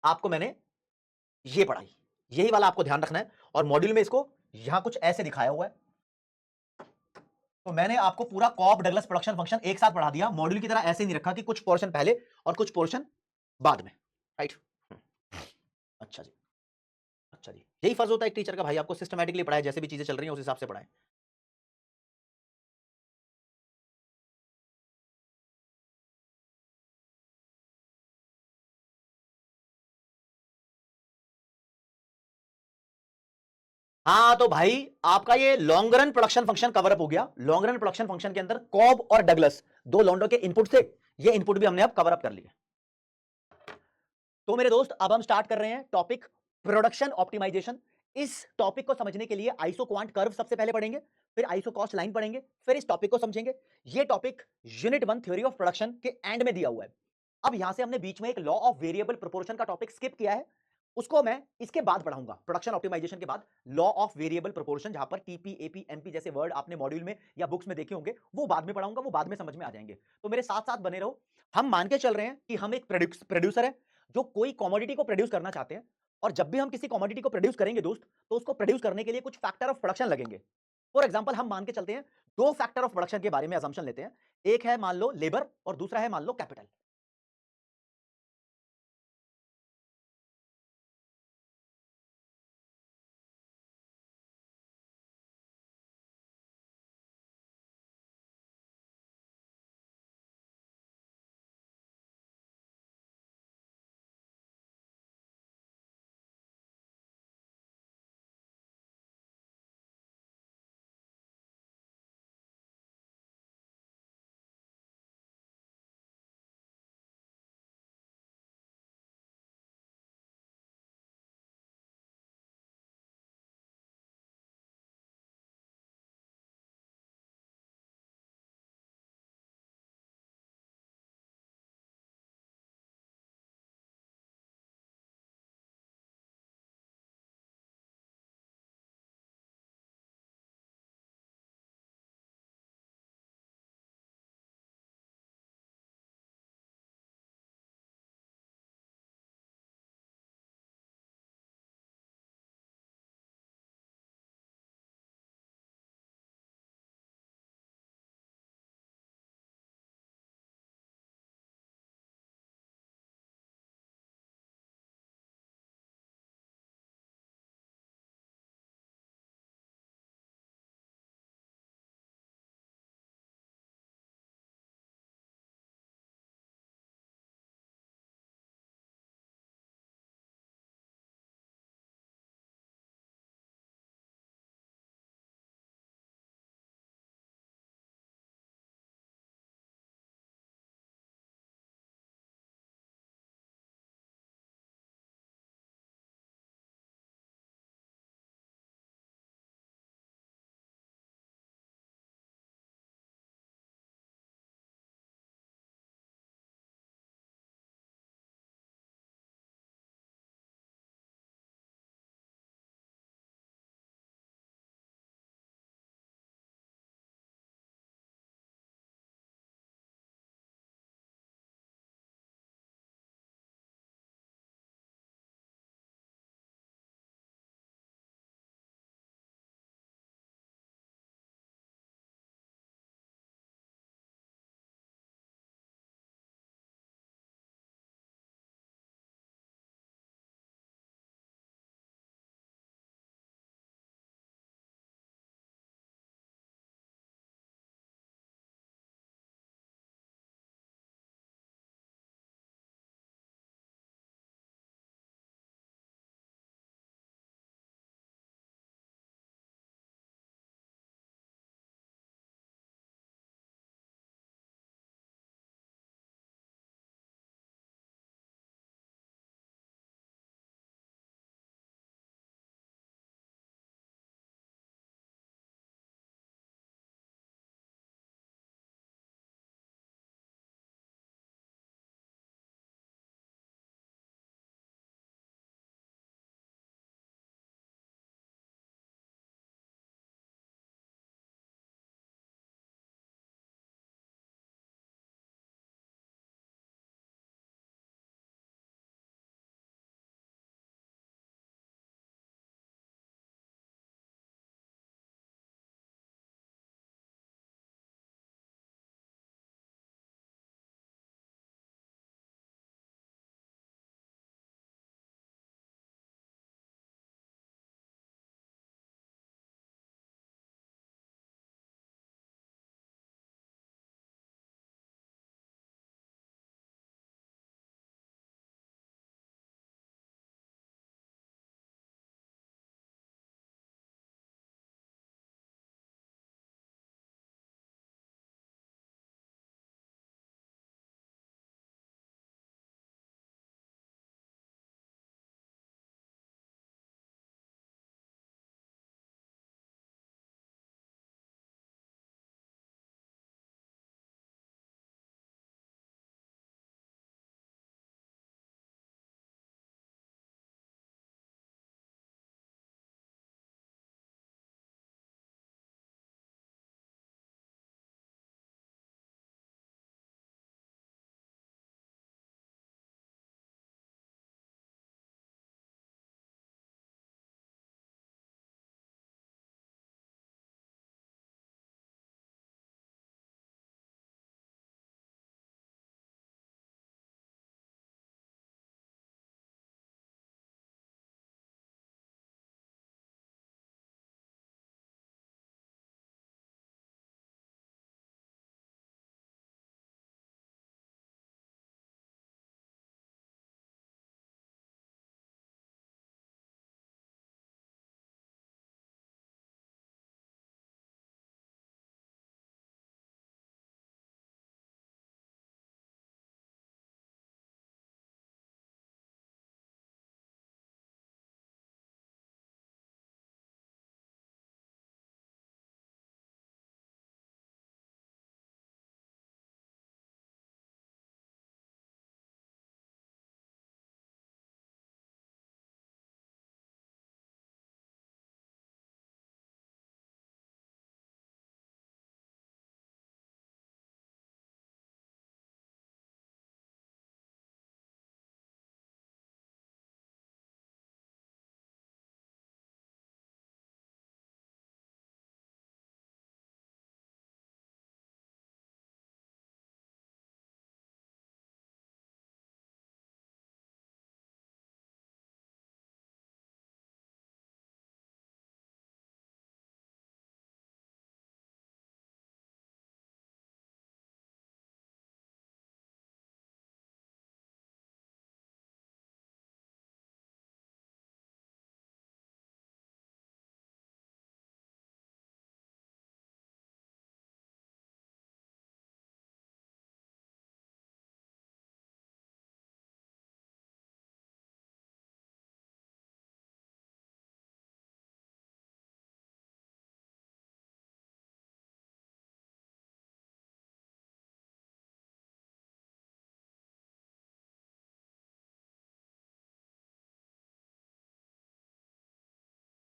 Speaker 1: आपको मैंने ये पढ़ाई, यही वाला आपको ध्यान रखना है। और मॉड्यूल में इसको यहां कुछ ऐसे दिखाया हुआ है। तो मैंने आपको पूरा कॉब डगलस प्रोडक्शन फंक्शन एक साथ पढ़ा दिया, मॉड्यूल की तरह ऐसे नहीं रखा कि कुछ पोर्शन पहले और कुछ पोर्शन बाद में, राइट। अच्छा जी, अच्छा जी, यही फर्ज होता है एक टीचर का, भाई आपको सिस्टमैटिकली पढ़ाए, जैसे भी चीजें चल रही हैं उस हिसाब से पढ़ाए। हाँ तो भाई आपका ये long run production function cover up हो गया। लॉन्ग रन प्रोडक्शन फंक्शन के अंदर कॉब और डगलस दो लॉन्डो के इनपुट थे, ये इनपुट भी हमने अब कवर अप कर लिए। तो मेरे दोस्त अब हम स्टार्ट कर रहे हैं टॉपिक प्रोडक्शन ऑप्टिमाइजेशन। इस टॉपिक को समझने के लिए आइसो क्वांट कर्व सबसे पहले पढ़ेंगे, फिर आइसो कॉस्ट लाइन पढ़ेंगे, फिर इस टॉपिक को समझेंगे। ये topic unit 1 theory of production के एंड में दिया हुआ है। अब यहां से हमने बीच में एक लॉ ऑफ वेरिएबल प्रोपोर्शन का टॉपिक स्किप किया है, उसको मैं इसके बाद पढ़ाऊंगा। प्रोडक्शन ऑप्टिमाइजेशन के बाद लॉ ऑफ वेरिएबल प्रोपोर्शन, जहां पर टीपी एपी एमपी जैसे वर्ड आपने मॉड्यूल में या बुक्स में देखे होंगे, वो बाद में पढ़ाऊंगा, वो बाद में समझ में आ जाएंगे। तो मेरे साथ साथ बने रहो। हम मान के चल रहे हैं कि हम एक प्रोड्यूसर है जो कोई कमोडिटी को प्रोड्यूस करना चाहते हैं, और जब भी हम किसी कमोडिटी को प्रोड्यूस करेंगे दोस्त, तो उसको प्रोड्यूस करने के लिए कुछ फैक्टर ऑफ प्रोडक्शन लगेंगे। फॉर एग्जांपल हम मान के चलते हैं, दो फैक्टर ऑफ प्रोडक्शन के बारे में असम्पशन लेते हैं। एक है मान लो लेबर और दूसरा है मान लो कैपिटल।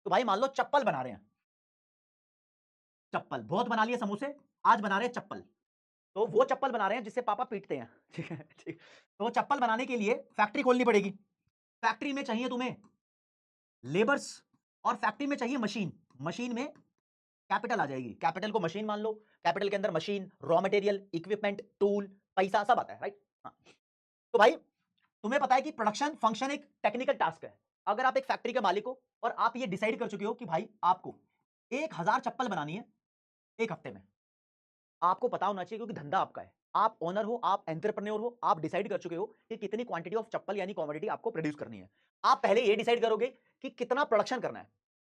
Speaker 1: तो भाई मान लो चप्पल बना रहे हैं, चप्पल बहुत बना लिए समोसे, आज बना रहे हैं चप्पल। तो वो चप्पल बना रहे हैं जिससे पापा पीटते हैं, ठीक है, ठीक। तो चप्पल बनाने के लिए फैक्ट्री खोलनी पड़ेगी। फैक्ट्री में चाहिए तुम्हें लेबर्स और फैक्ट्री में चाहिए मशीन। मशीन में कैपिटल आ जाएगी, कैपिटल को मशीन मान लो, कैपिटल के अंदर machine, raw material, equipment, tool, पैसा सब आता है, राइट? हाँ। तो भाई तुम्हें पता है कि प्रोडक्शन फंक्शन एक टेक्निकल टास्क है। अगर आप एक फैक्ट्री के मालिक हो और आप ये डिसाइड कर चुके हो कि भाई आपको 1000 चप्पल बनानी है एक हफ्ते में, आपको पता होना चाहिए क्योंकि धंधा आपका है, आप ओनर हो, आप एंटरप्रेन्योर हो, आप डिसाइड कर चुके हो कि कितनी क्वांटिटी ऑफ चप्पल यानी कमोडिटी आपको प्रोड्यूस करनी है। आप पहले ये डिसाइड करोगे कि कितना प्रोडक्शन करना है,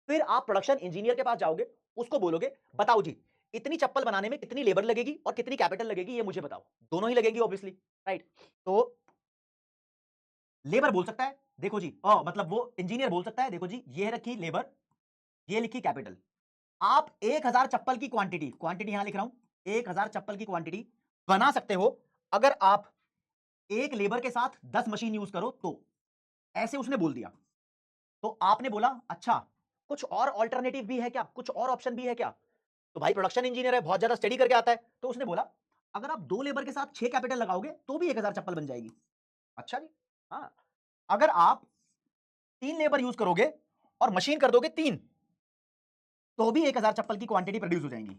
Speaker 1: फिर आप प्रोडक्शन इंजीनियर के पास जाओगे, उसको बोलोगे बताओ जी इतनी चप्पल बनाने में कितनी लेबर लगेगी और कितनी कैपिटल लगेगी ये मुझे बताओ। दोनों ही लगेगी ऑब्वियसली, राइट? तो लेबर बोल सकता है देखो जी, मतलब वो इंजीनियर बोल सकता है देखो जी ये रखी लेबर, ये लिखी कैपिटल। आप 1000 चप्पल की क्वांटिटी, क्वांटिटी यहां लिख रहा हूं, 1000 चप्पल की क्वांटिटी बना सकते हो अगर आप एक लेबर के साथ 10 मशीन यूज करो तो। ऐसे उसने बोल दिया। तो आपने बोला अच्छा कुछ और ऑल्टरनेटिव भी है क्या, कुछ और ऑप्शन भी है क्या? तो भाई प्रोडक्शन इंजीनियर है, बहुत ज्यादा स्टडी करके आता है, तो उसने बोला अगर आप 2 लेबर के साथ 6 कैपिटल लगाओगे तो भी 1000 चप्पल बन जाएगी। अच्छा जी, हाँ। अगर आप 3 लेबर यूज करोगे और मशीन कर दोगे 3 तो भी 1000 चप्पल की क्वांटिटी प्रोड्यूस हो जाएंगी।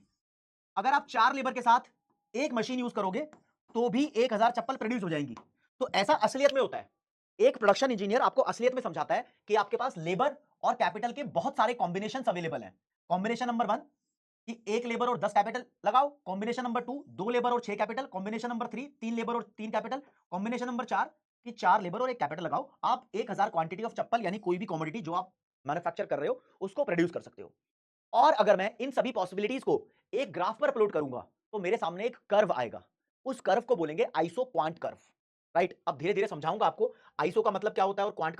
Speaker 1: अगर आप 4 लेबर के साथ एक मशीन यूज करोगे तो भी 1000 चप्पल प्रोड्यूस हो जाएंगी। तो ऐसा असलियत में होता है। एक प्रोडक्शन इंजीनियर आपको असलियत में समझाता है कि आपके पास लेबर और कैपिटल के बहुत सारे कॉम्बिनेशन अवेलेबल हैं। कॉम्बिनेशन नंबर 1 कि 1 लेबर और 10 कैपिटल लगाओ, कॉम्बिनेशन नंबर 2 2 लेबर और 6 कैपिटल, कॉम्बिनेशन नंबर 3 3 लेबर और 3 कैपिटल, कॉम्बिनेशन नंबर 4 कि 4 लेबर और 1 कैपिटल लगाओ, आप 1000 क्वांटिटी ऑफ चप्पल यानी कोई भी कमोडिटी जो आप मैन्युफैक्चर कर रहे हो उसको प्रोड्यूस कर सकते हो। और अगर मैं इन सभी पॉसिबिलिटीज को एक ग्राफ पर प्लॉट करूंगा तो मेरे सामने एक कर्व आएगा। उस कर्व को बोलेंगे आइसो क्वांट कर्व, राइट? अब धीरे धीरे समझाऊंगा आपको आइसो का मतलब क्या होता है और क्वांट